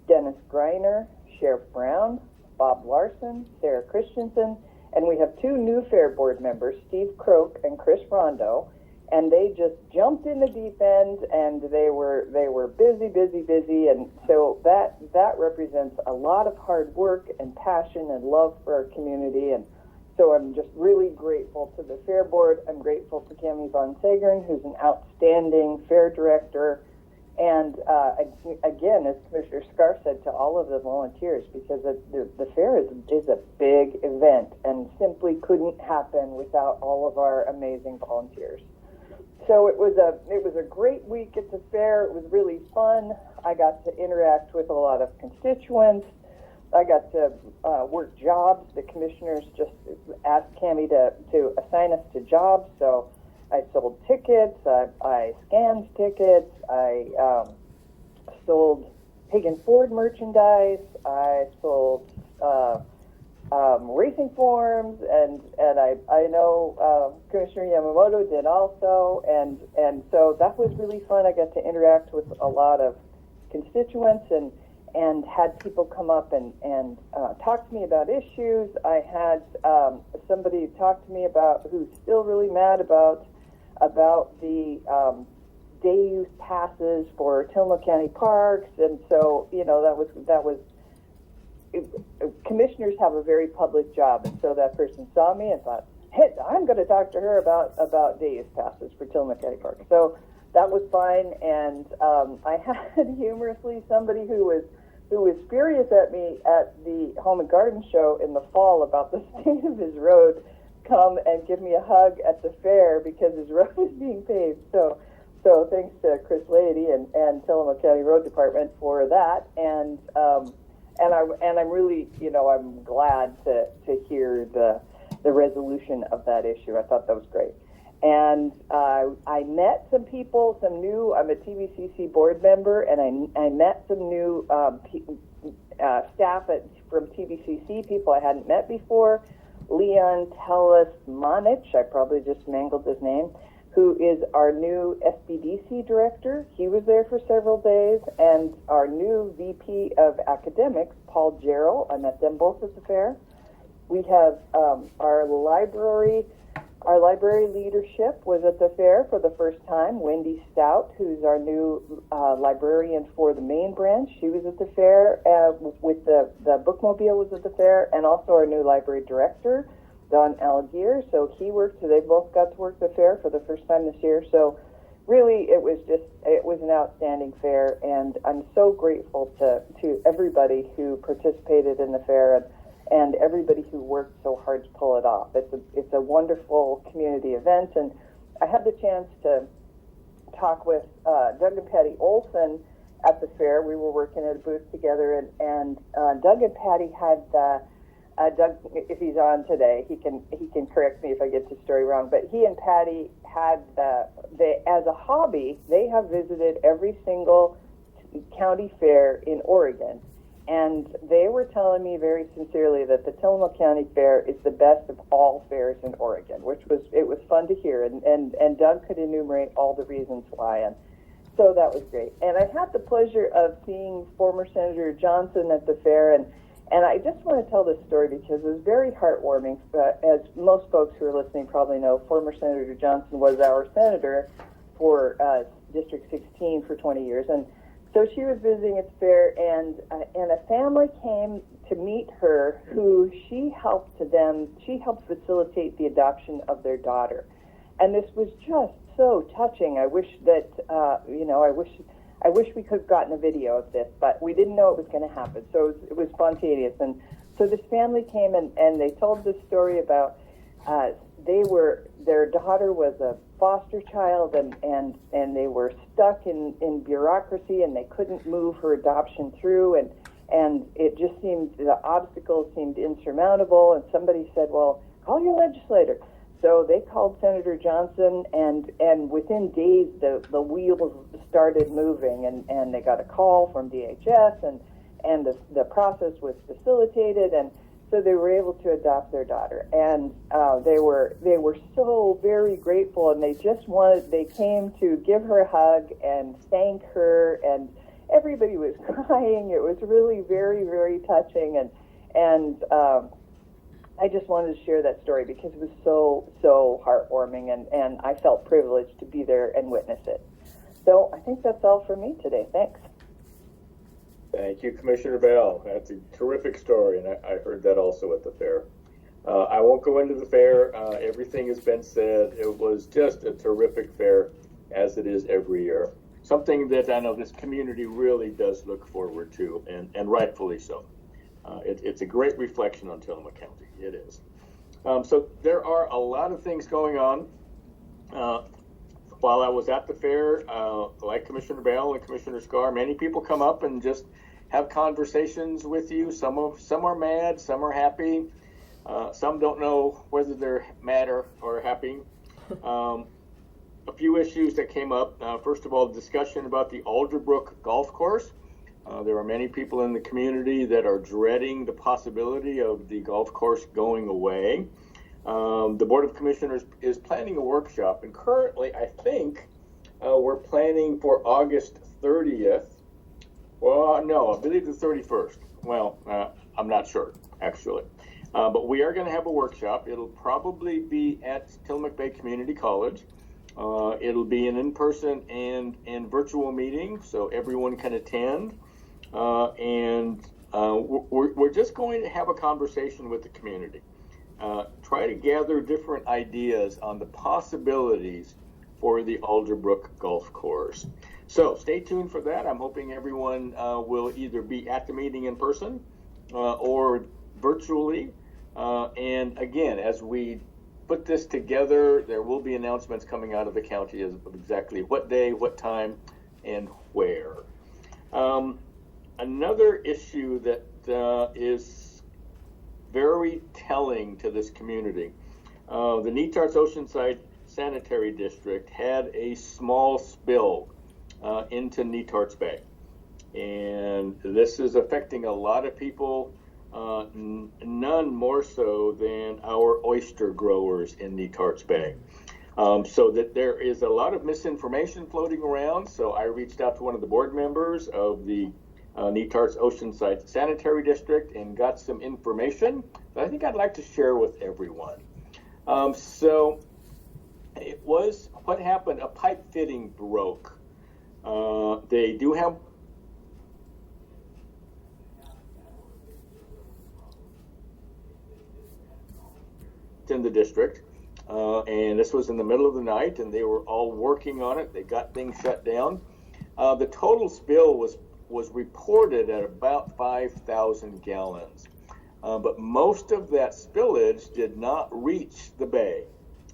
S3: Dennis Greiner, Sheriff Brown, Bob Larson, Sarah Christensen, and we have two new Fair Board members, Steve Croak and Chris Rondo, and they just jumped in the deep end, and they were busy, and so that represents a lot of hard work and passion and love for our community, and so I'm just really grateful to the Fair Board. I'm grateful to Cami Von Segern, who's an outstanding fair director. And again, as Commissioner Scar said, to all of the volunteers, because the fair is a big event and simply couldn't happen without all of our amazing volunteers. So it was a great week at the fair. It was really fun. I got to interact with a lot of constituents. I got to work jobs. The commissioners just asked Cami to assign us to jobs, so I sold tickets, I scanned tickets, I sold Pig and Ford merchandise, I sold racing forms, and I know Commissioner Yamamoto did also, and so that was really fun. I got to interact with a lot of constituents and had people come up and talk to me about issues. I had somebody talk to me about who's still really mad about the day use passes for Tillamook County parks, and so that was commissioners have a very public job, and so that person saw me and thought, hey, I'm going to talk to her about day use passes for Tillamook County parks. So that was fine, and I had humorously somebody who was furious at me at the Home and Garden Show in the fall about the state of his road come and give me a hug at the fair because his road is being paved. So thanks to Chris Lady and Tillamook County Road Department for that. And I'm really, I'm glad to hear the resolution of that issue. I thought that was great. And I met some people, I'm a TVCC board member, and I met some new staff from TVCC, people I hadn't met before. Leon Telismanich, I probably just mangled his name, who is our new SBDC director. He was there for several days, and our new VP of academics, Paul Jarrell. I met them both at the fair. We have our library leadership was at the fair for the first time. Wendy Stout, who's our new librarian for the main branch, she was at the fair with the bookmobile was at the fair, and also our new library director, Don Algier. So they both got to work the fair for the first time this year. So really, it was an outstanding fair, and I'm so grateful to everybody who participated in the fair and everybody who worked so hard to pull it off. It's a wonderful community event, and I had the chance to talk with Doug and Patty Olson at the fair. We were working at a booth together, and Doug and Patty had Doug, if he's on today, he can correct me if I get the story wrong. But he and Patty had as a hobby, they have visited every single county fair in Oregon, and they were telling me very sincerely that the Tillamook County Fair is the best of all fairs in Oregon, which was fun to hear, and Doug could enumerate all the reasons why, and so that was great. And I had the pleasure of seeing former Senator Johnson at the fair, and I just want to tell this story because it was very heartwarming. As most folks who are listening probably know, former Senator Johnson was our senator for District 16 for 20 years, and so she was visiting at the fair, and a family came to meet her who she helped facilitate the adoption of their daughter, and this was just so touching. I wish that I wish we could have gotten a video of this, but we didn't know it was going to happen, so it was spontaneous. And so this family came and they told this story about their daughter was a foster child, and they were stuck in bureaucracy, and they couldn't move her adoption through, and it just seemed, the obstacles seemed insurmountable, and somebody said, well, call your legislator. So they called Senator Johnson, and within days the wheels started moving, and they got a call from DHS, and the process was facilitated, and so they were able to adopt their daughter, and they were so very grateful, and they came to give her a hug and thank her, and everybody was crying. It was really very, very touching, and I just wanted to share that story because it was so heartwarming, and I felt privileged to be there and witness it. So I think that's all for me today. Thanks.
S1: Thank you, Commissioner Bell. That's a terrific story, and I heard that also at the fair. I won't go into the fair. Everything has been said. It was just a terrific fair, as it is every year. Something that I know this community really does look forward to, and rightfully so. It's a great reflection on Tillamook County. It is. So there are a lot of things going on. While I was at the fair, like Commissioner Bell and Commissioner Scar, many people come up and just have conversations with you. Some are mad, some are happy. Some don't know whether they're mad or happy. A few issues that came up. First of all, discussion about the Alderbrook Golf Course. There are many people in the community that are dreading the possibility of the golf course going away. The Board of Commissioners is planning a workshop, and currently I think we're planning for August 30th. Well, no, I believe the 31st. Well, I'm not sure, actually. But we are going to have a workshop. It'll probably be at Tillamook Bay Community College. It'll be an in-person and virtual meeting, so everyone can attend. We're just going to have a conversation with the community. Try to gather different ideas on the possibilities for the Alderbrook Golf Course. So stay tuned for that. I'm hoping everyone will either be at the meeting in person or virtually. And again, as we put this together, there will be announcements coming out of the county of exactly what day, what time, and where. Another issue that is very telling to this community, the Netarts Oceanside Sanitary District had a small spill into Netarts Bay. And this is affecting a lot of people, none more so than our oyster growers in Netarts Bay. So that there is a lot of misinformation floating around. So I reached out to one of the board members of the Netarts Oceanside Sanitary District and got some information that I think I'd like to share with everyone. So it was, what happened, a pipe fitting broke. They do have in the district. and this was in the middle of the night, and they were all working on it. They got things shut down. The total spill was reported at about 5,000 gallons, but most of that spillage did not reach the bay.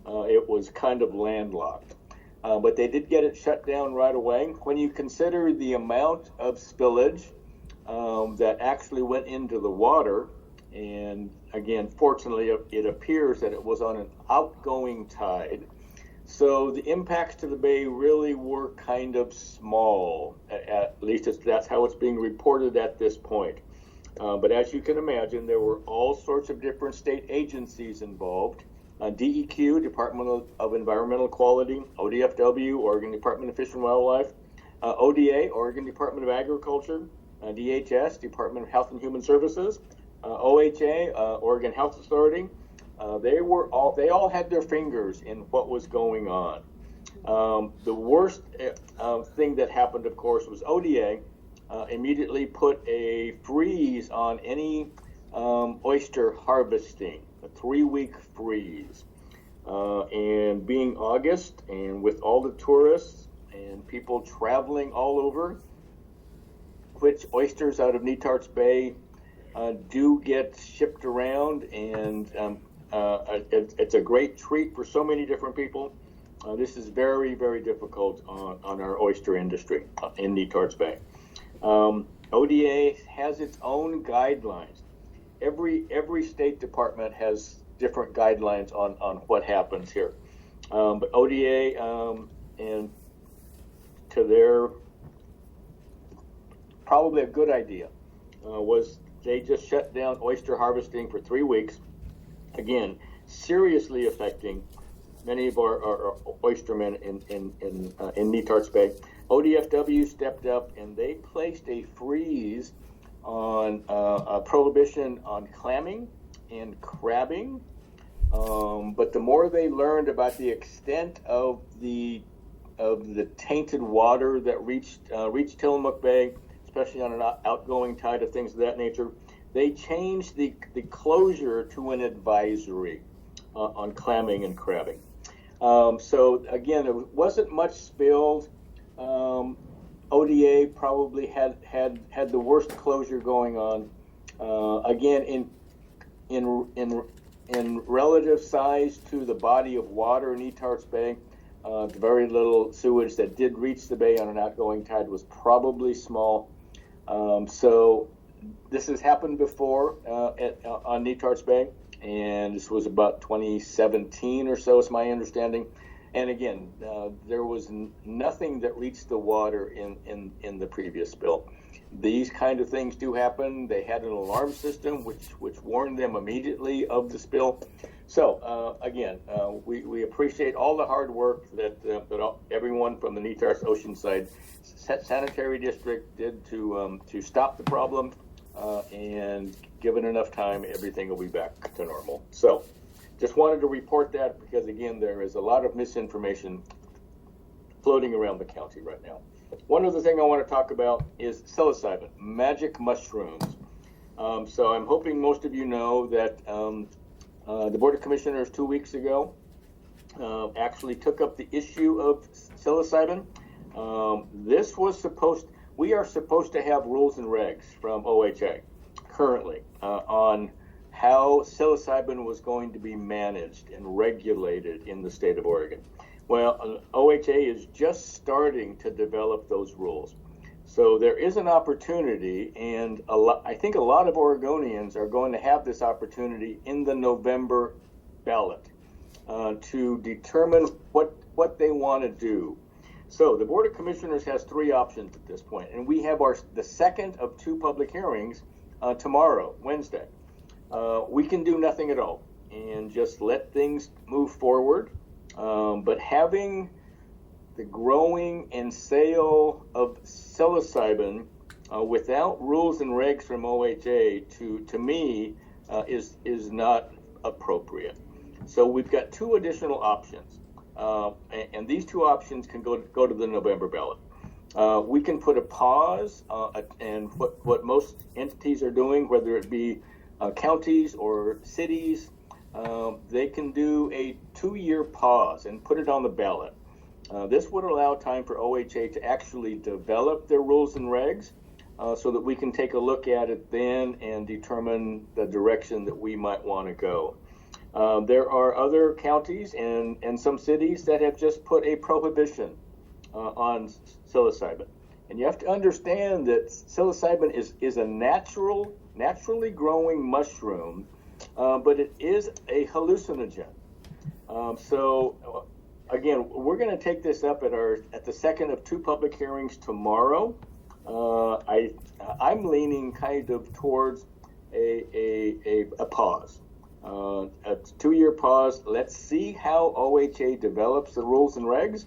S1: It was kind of landlocked, but they did get it shut down right away. When you consider the amount of spillage that actually went into the water, and again, fortunately, it appears that it was on an outgoing tide. So the impacts to the bay really were kind of small, at least that's how it's being reported at this point. But as you can imagine, there were all sorts of different state agencies involved. DEQ, Department of Environmental Quality, ODFW, Oregon Department of Fish and Wildlife, ODA, Oregon Department of Agriculture, DHS, Department of Health and Human Services, OHA, Oregon Health Authority. They all had their fingers in what was going on. The worst thing that happened, of course, was ODA immediately put a freeze on any oyster harvesting, a 3-week freeze. And being August, and with all the tourists and people traveling all over, which oysters out of Netarts Bay do get shipped around, and it's a great treat for so many different people. This is very, very difficult on our oyster industry in Netarts Bay. ODA has its own guidelines. Every state department has different guidelines on what happens here. But ODA, and to their probably a good idea, was they just shut down oyster harvesting for 3 weeks. Again, seriously affecting many of our oystermen in Netarts Bay. ODFW stepped up and they placed a freeze on a prohibition on clamming and crabbing. But the more they learned about the extent of the tainted water that reached Tillamook Bay, especially on an outgoing tide of things of that nature, they changed the closure to an advisory on clamming and crabbing. So again, there wasn't much spilled. ODA probably had the worst closure going on. Again, in relative size to the body of water in Netarts Bay, the very little sewage that did reach the bay on an outgoing tide was probably small. So this has happened before on Netarts Bay, and this was about 2017 or so, is my understanding. And again, there was nothing that reached the water in the previous spill. These kind of things do happen. They had an alarm system which warned them immediately of the spill. So again, we appreciate all the hard work that everyone from the Netarts Oceanside Sanitary District did to stop the problem, and given enough time, everything will be back to normal. So just wanted to report that because, again, there is a lot of misinformation floating around the county right now. One other thing I want to talk about is psilocybin, magic mushrooms. So I'm hoping most of you know that the Board of Commissioners 2 weeks ago actually took up the issue of psilocybin. We are supposed to have rules and regs from OHA currently on how psilocybin was going to be managed and regulated in the state of Oregon. Well, OHA is just starting to develop those rules. So there is an opportunity, and I think a lot of Oregonians are going to have this opportunity in the November ballot to determine what they want to do. So the Board of Commissioners has 3 options at this point, and we have the second of 2 public hearings tomorrow, Wednesday. We can do nothing at all and just let things move forward. But having the growing and sale of psilocybin without rules and regs from OHA to me is not appropriate. So we've got 2 additional options, and these 2 options can go to the November ballot. We can put a pause, and what most entities are doing, whether it be counties or cities, they can do a 2-year pause and put it on the ballot. This would allow time for OHA to actually develop their rules and regs so that we can take a look at it then and determine the direction that we might want to go. There are other counties and some cities that have just put a prohibition on psilocybin. And you have to understand that psilocybin is a naturally growing mushroom, but it is a hallucinogen. So again, we're going to take this up at the second of 2 public hearings tomorrow. I'm leaning kind of towards a pause, a 2-year pause. Let's see how OHA develops the rules and regs,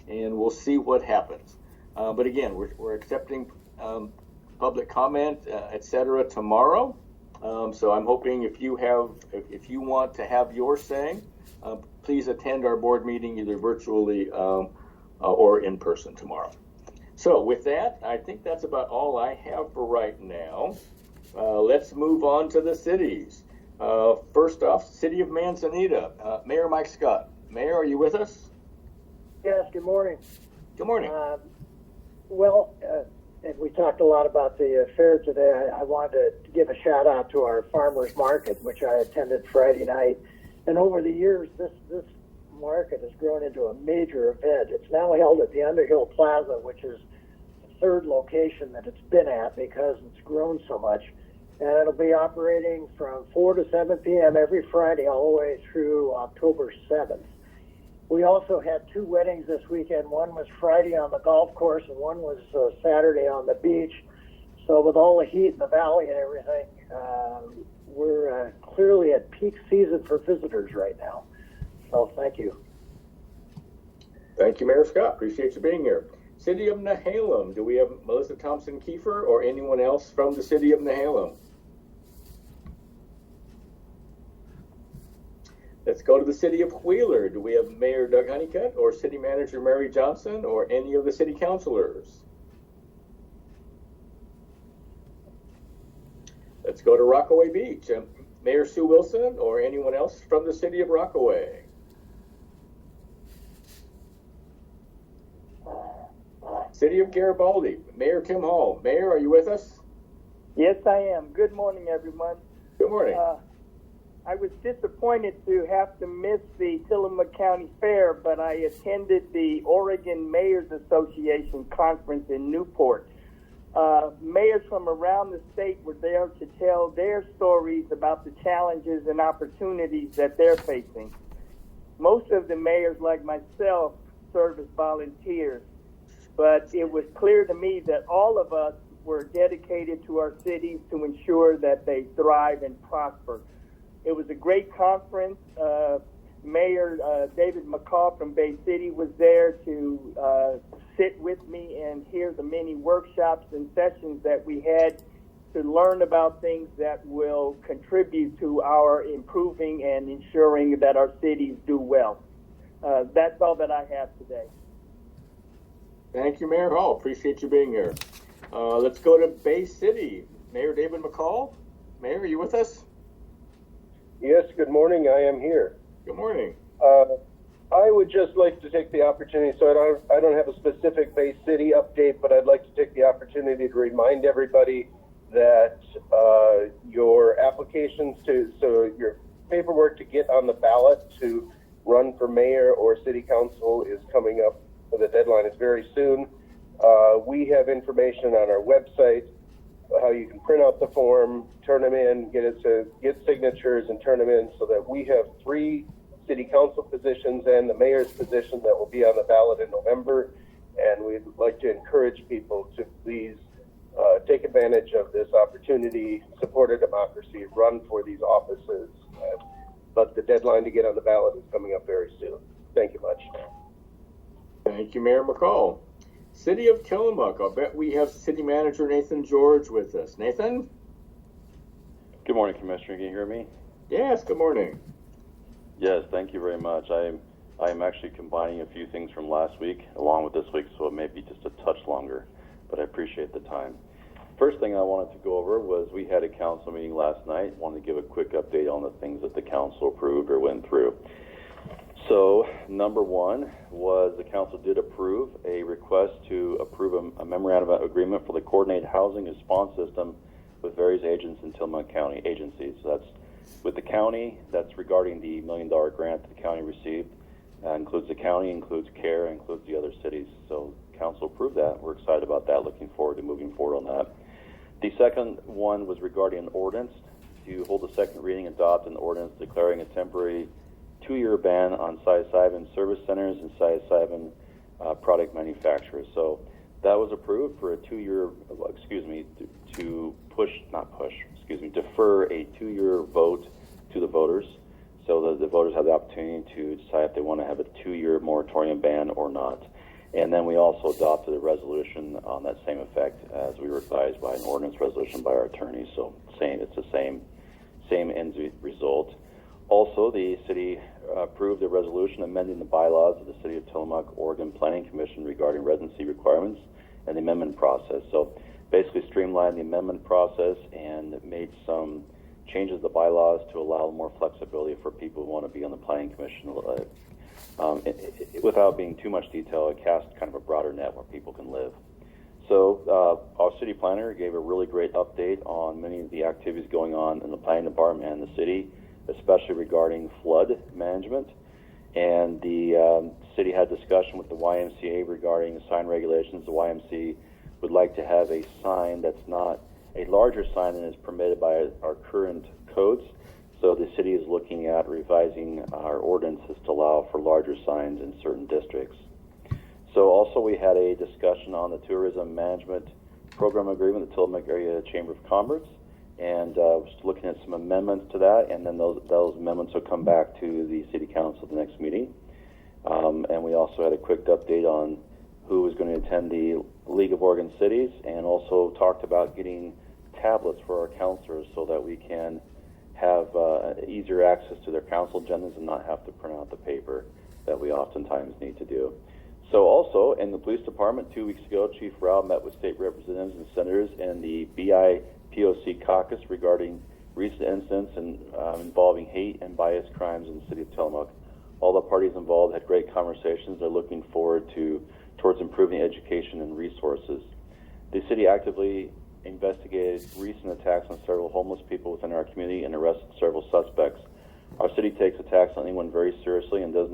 S1: and we'll see what happens. But again, we're accepting public comment, etc. tomorrow. So I'm hoping if you want to have your say, please attend our board meeting either virtually or in person tomorrow. So with that, I think that's about all I have for right now. Let's move on to the cities. First off, City of Manzanita, Mayor Mike Scott. Mayor, are you with us?
S11: Yes, good morning.
S1: Good morning.
S11: And we talked a lot about the fair today. I wanted to give a shout out to our farmers market, which I attended Friday night. And over the years, this market has grown into a major event. It's now held at the Underhill Plaza, which is the 3rd location that it's been at because it's grown so much. And it'll be operating from 4 to 7 p.m. every Friday all the way through October 7th. We also had 2 weddings this weekend. One was Friday on the golf course and one was Saturday on the beach. So with all the heat in the valley and everything, we're clearly at peak season for visitors right now. So thank you.
S1: Thank you, Mayor Scott. Appreciate you being here. City of Nehalem, do we have Melissa Thompson-Kiefer or anyone else from the City of Nehalem? Let's go to the City of Wheeler. Do we have Mayor Doug Honeycutt or City Manager Mary Johnson or any of the city councilors? Let's go to Rockaway Beach. Mayor Sue Wilson or anyone else from the City of Rockaway? City of Garibaldi, Mayor Tim Hall. Mayor, are you with us?
S12: Yes, I am. Good morning, everyone.
S1: Good morning.
S12: I was disappointed to have to miss the Tillamook County Fair, but I attended the Oregon Mayors Association conference in Newport. Mayors from around the state were there to tell their stories about the challenges and opportunities that they're facing. Most of the mayors, like myself, serve as volunteers, but it was clear to me that all of us were dedicated to our cities to ensure that they thrive and prosper. It was a great conference. Mayor David McCall from Bay City was there to sit with me and hear the many workshops and sessions that we had to learn about things that will contribute to our improving and ensuring that our cities do well. That's all that I have today.
S1: Thank you, Mayor Hall. Appreciate you being here. Let's go to Bay City. Mayor David McCall. Mayor, are you with us?
S13: Yes, good morning. I am here.
S1: Good morning.
S13: I would just like to take the opportunity, so I don't have a specific Bay City update, but I'd like to take the opportunity to remind everybody that your applications so your paperwork to get on the ballot to run for mayor or city council is coming up. The deadline is very soon. We have information on our website how you can print out the form, turn them in, get signatures and turn them in, so that we have 3 city council positions and the mayor's position that will be on the ballot in November. And we'd like to encourage people to please take advantage of this opportunity, support a democracy, run for these offices. But the deadline to get on the ballot is coming up very soon. Thank you much.
S1: Thank you, Mayor McCall. City of Tillamook, I'll bet we have City Manager Nathan George with us. Nathan?
S14: Good morning, Commissioner. Can you hear me?
S1: Yes, good morning.
S14: Yes, thank you very much. I am actually combining a few things from last week along with this week, so it may be just a touch longer, but I appreciate the time. first thing I wanted to go over was we had a council meeting last night. Wanted to give a quick update on the things that the council approved or went through. So, number one was the council did approve a request to approve a memorandum of agreement for the coordinated housing response system with various agents in Tillamook County agencies. So that's with the county, that's regarding the $1 million grant that the county received. Includes the county, includes CARE, includes the other cities. So council approved that. We're excited about that, looking forward to moving forward on that. The second one was regarding an ordinance to hold a second reading, adopt an ordinance declaring a temporary 2-year ban on psilocybin service centers and psilocybin product manufacturers. So that was approved for a 2-year, defer a 2-year vote to the voters so that the voters have the opportunity to decide if they want to have a 2-year moratorium ban or not. And then we also adopted a resolution on that same effect as we were advised by an ordinance resolution by our attorneys. So it's the same end result. Also, the city approved a resolution amending the bylaws of the City of Tillamook, Oregon Planning Commission regarding residency requirements and the amendment process. So basically streamlined the amendment process and made some changes to the bylaws to allow more flexibility for people who want to be on the Planning Commission. Without being too much detail, it cast kind of a broader net where people can live. So our city planner gave a really great update on many of the activities going on in the planning department and the city, especially regarding flood management. And the city had discussion with the YMCA regarding sign regulations. The YMCA would like to have a sign that's not a larger sign than is permitted by our current codes. So the city is looking at revising our ordinances to allow for larger signs in certain districts. So also we had a discussion on the tourism management program agreement, the Tillamook Area Chamber of Commerce, and just looking at some amendments to that, and then those amendments will come back to the City Council at the next meeting. And we also had a quick update on who was going to attend the League of Oregon Cities, and also talked about getting tablets for our councilors so that we can have easier access to their council agendas and not have to print out the paper that we oftentimes need to do. So also, in the police department, 2 weeks ago, Chief Rao met with state representatives and senators in the BIPOC caucus regarding recent incidents involving hate and bias crimes in the city of Tillamook. All the parties involved had great conversations. They're looking forward towards improving education and resources. The city actively investigated recent attacks on several homeless people within our community and arrested several suspects. Our city takes attacks on anyone very seriously and does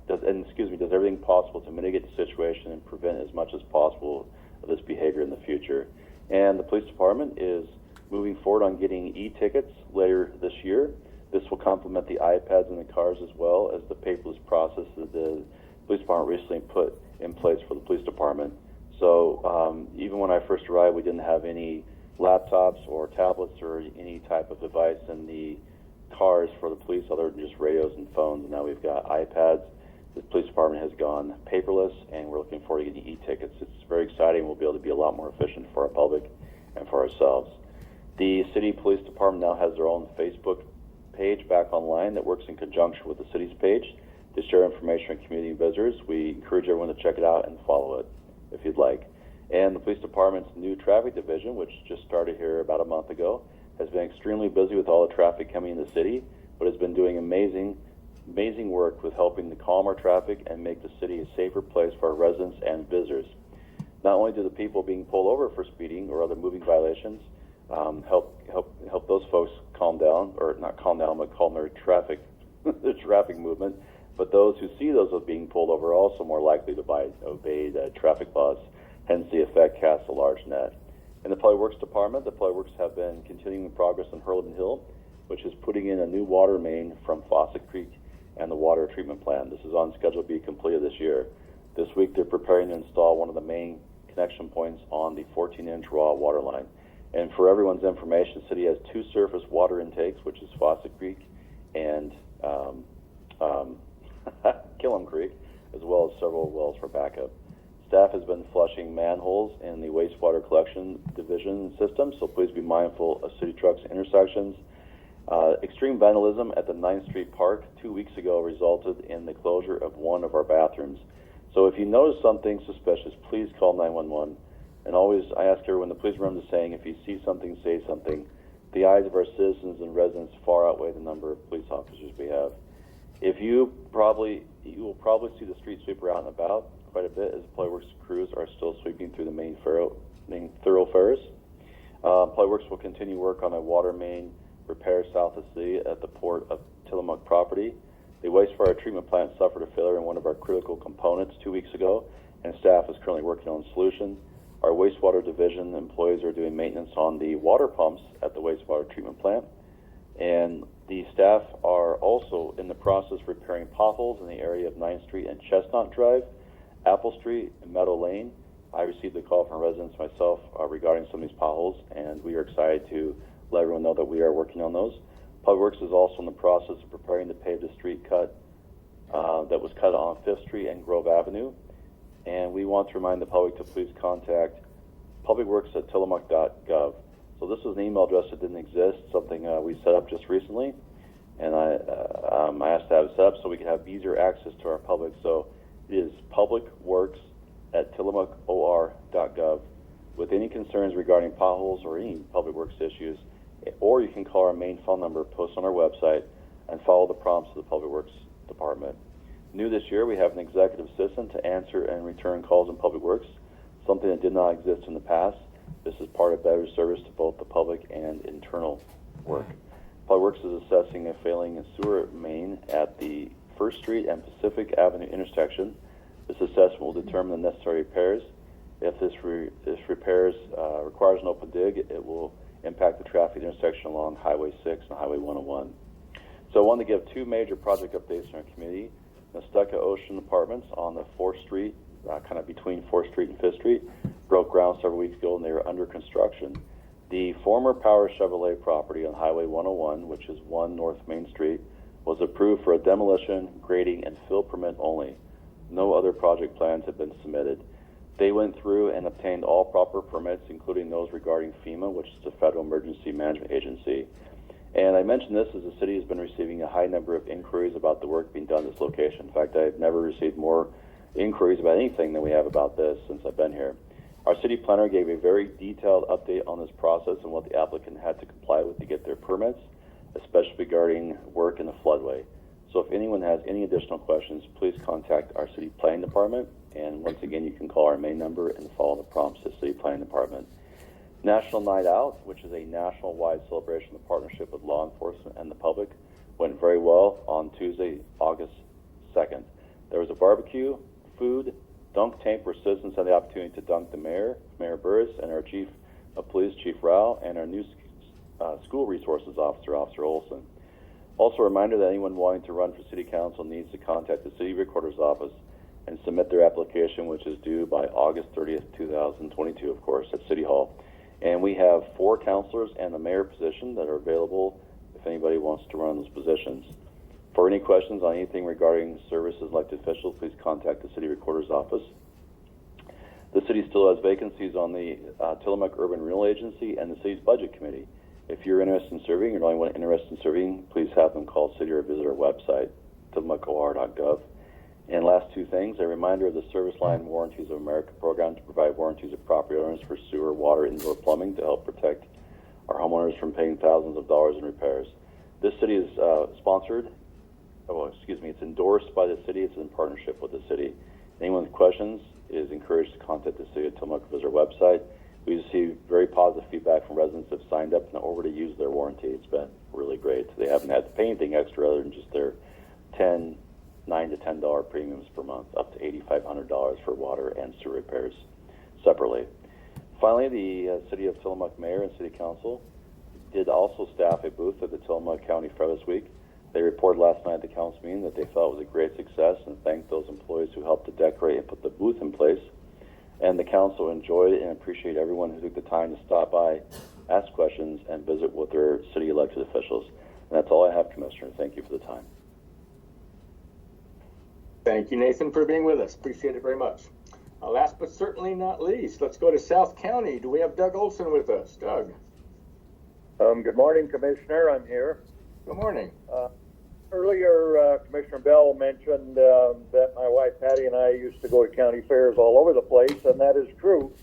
S14: everything possible to mitigate the situation and prevent as much as possible of this behavior in the future. And the police department is moving forward on getting e-tickets later this year. This will complement the iPads in the cars as well as the paperless process that the police department recently put in place for the police department. So even when I first arrived, we didn't have any laptops or tablets or any type of device in the cars for the police other than just radios and phones. And now we've got iPads. The police department has gone paperless, and we're looking forward to getting e-tickets. It's very exciting. We'll be able to be a lot more efficient for our public and for ourselves. The city police department now has their own Facebook page back online that works in conjunction with the city's page to share information on community visitors. We encourage everyone to check it out and follow it if you'd like. And the police department's new traffic division, which just started here about a month ago, has been extremely busy with all the traffic coming in the city, but has been doing amazing work with helping to calm our traffic and make the city a safer place for our residents and visitors. Not only do the people being pulled over for speeding or other moving violations help those folks calm down, or not calm down, but calm their traffic movement, but those who see those as being pulled over are also more likely to obey the traffic laws. Hence, the effect casts a large net. In the Public Works Department, the Public Works have been continuing progress on Hurlbut Hill, which is putting in a new water main from Fawcett Creek and the water treatment plant. This is on schedule to be completed this year. This week, they're preparing to install one of the main connection points on the 14-inch raw water line. And for everyone's information, the city has 2 surface water intakes, which is Fawcett Creek and Killam Creek, as well as several wells for backup. Staff has been flushing manholes in the wastewater collection division system, so please be mindful of city trucks and intersections. Extreme vandalism at the 9th Street Park 2 weeks ago resulted in the closure of one of our bathrooms. So if you notice something suspicious, please call 911. And always, I ask everyone to please remember the saying, if you see something, say something. The eyes of our citizens and residents far outweigh the number of police officers we have. You will probably see the street sweeper out and about quite a bit as Public Works crews are still sweeping through the main thoroughfares. Public Works will continue work on a water main repair south of the city at the port of Tillamook property. The wastewater treatment plant suffered a failure in one of our critical components 2 weeks ago, and staff is currently working on a solution. Our wastewater division employees are doing maintenance on the water pumps at the wastewater treatment plant, and the staff are also in the process of repairing potholes in the area of 9th Street and Chestnut Drive, Apple Street, and Meadow Lane. I received a call from residents myself regarding some of these potholes, and we are excited to let everyone know that we are working on those. Public Works is also in the process of preparing to pave the street cut that was cut on 5th Street and Grove Avenue. And we want to remind the public to please contact publicworks@tillamook.gov. So this was an email address that didn't exist, something we set up just recently. And I asked to have it set up so we can have easier access to our public. So it is publicworks@tillamookor.gov with any concerns regarding potholes or any public works issues. Or you can call our main phone number posted on our website and follow the prompts of the Public Works Department. New this year, we have an executive assistant to answer and return calls in Public Works, something that did not exist in the past. This is part of better service to both the public and internal work. Public Works is assessing a failing sewer main at the 1st Street and Pacific Avenue intersection. This assessment will determine the necessary repairs. If this repairs requires an open dig, it will impact the traffic intersection along Highway 6 and Highway 101. So I wanted to give two major project updates in our community. Nestucca Ocean Apartments on the 4th Street, kind of between 4th Street and 5th Street, broke ground several weeks ago and they were under construction. The former Power Chevrolet property on Highway 101, which is 1 North Main Street, was approved for a demolition, grading, and fill permit only. No other project plans have been submitted. They went through and obtained all proper permits, including those regarding FEMA, which is the Federal Emergency Management Agency. And I mentioned this as the city has been receiving a high number of inquiries about the work being done at this location. In fact, I've never received more inquiries about anything than we have about this since I've been here. Our city planner gave a very detailed update on this process and what the applicant had to comply with to get their permits, especially regarding work in the floodway. So if anyone has any additional questions, please contact our city planning department. And once again, you can call our main number and follow the prompts of the city planning department. National Night Out, which is a national-wide celebration of partnership with law enforcement and the public, went very well on Tuesday, August 2nd. There was a barbecue, food, dunk tank where citizens had the opportunity to dunk the mayor, Mayor Burris, and our chief of police, Chief Rao, and our new school resources officer, Officer Olson. Also a reminder that anyone wanting to run for city council needs to contact the city recorder's office and submit their application, which is due by August 30th, 2022, of course, at City Hall. And we have 4 councilors and the mayor position that are available if anybody wants to run those positions. For any questions on anything regarding service as elected officials, please contact the city recorder's office. The city still has vacancies on the Tillamook Urban Renewal Agency and the city's budget committee. If you're interested in serving or know anyone interested in serving, please have them call the city or visit our website, tillamookor.gov. And last 2 things, a reminder of the Service Line Warranties of America program to provide warranties of property owners for sewer, water, indoor plumbing to help protect our homeowners from paying thousands of dollars in repairs. This city is it's endorsed by the city. It's in partnership with the city. Anyone with questions is encouraged to contact the city of Tillamook, visit our website. We received very positive feedback from residents that have signed up and already used their warranty. It's been really great. They haven't had to pay anything extra other than just their $9 to $10 premiums per month, up to $8,500 for water and sewer repairs separately. Finally, the City of Tillamook Mayor and City Council did also staff a booth at the Tillamook County Fair this week. They reported last night at the council meeting that they felt it was a great success and thanked those employees who helped to decorate and put the booth in place. And the council enjoyed it and appreciate everyone who took the time to stop by, ask questions, and visit with their city elected officials. And that's all I have, Commissioner. Thank you for the time.
S1: Thank you, Nathan, for being with us. Appreciate it very much. Last but certainly not least, let's go to South County. Do we have Doug Olson with us? Doug.
S15: Good morning, Commissioner. I'm here.
S1: Good morning.
S15: Earlier, Commissioner Bell mentioned that my wife Patty and I used to go to county fairs all over the place, and that is true.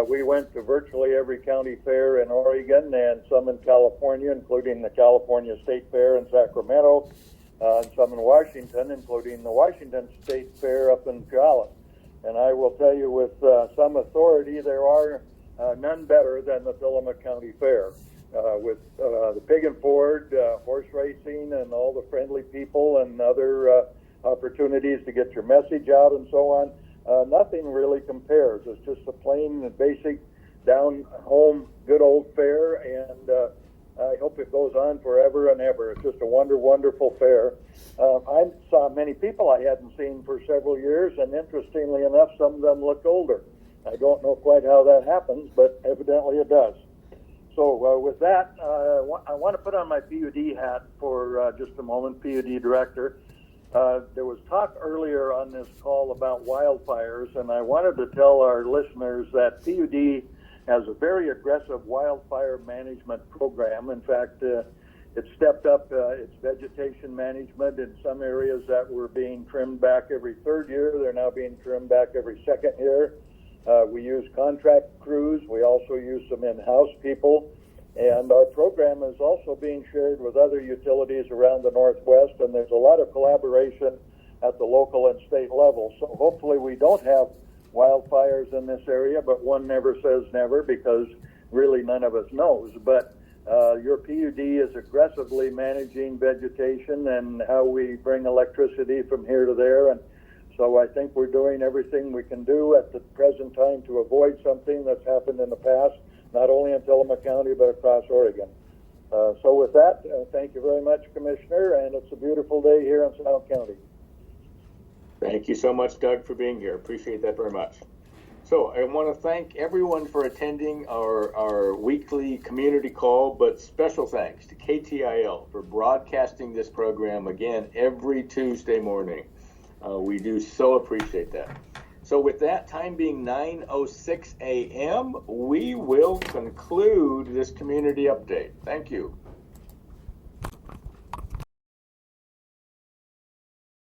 S15: We went to virtually every county fair in Oregon and some in California, including the California State Fair in Sacramento, and some in Washington, including the Washington State Fair up in Puyallup. And I will tell you with some authority, there are none better than the Tillamook County Fair. With the Pig and Ford, horse racing, and all the friendly people and other opportunities to get your message out and so on. Nothing really compares. It's just a plain and basic, down-home, good old fair, and I hope it goes on forever and ever. It's just a wonderful fair. I saw many people I hadn't seen for several years, and interestingly enough, some of them looked older. I don't know quite how that happens, but evidently it does. So with that, I want to put on my PUD hat for just a moment, PUD director. There was talk earlier on this call about wildfires, and I wanted to tell our listeners that PUD has a very aggressive wildfire management program. In fact, it stepped up its vegetation management in some areas that were being trimmed back every third year. They're now being trimmed back every second year. We use contract crews. We also use some in-house people. And our program is also being shared with other utilities around the Northwest, and there's a lot of collaboration at the local and state level. So hopefully we don't have wildfires in this area, but one never says never because really none of us knows. But your PUD is aggressively managing vegetation and how we bring electricity from here to there. And so I think we're doing everything we can do at the present time to avoid something that's happened in the past, not only in Tillamook County, but across Oregon. So with that, thank you very much, Commissioner, and it's a beautiful day here in South County.
S1: Thank you so much, Doug, for being here. Appreciate that very much. So I want to thank everyone for attending our weekly community call, but special thanks to KTIL for broadcasting this program again every Tuesday morning. We do so appreciate that. So with that, time being 9:06 a.m., we will conclude this community update. Thank you.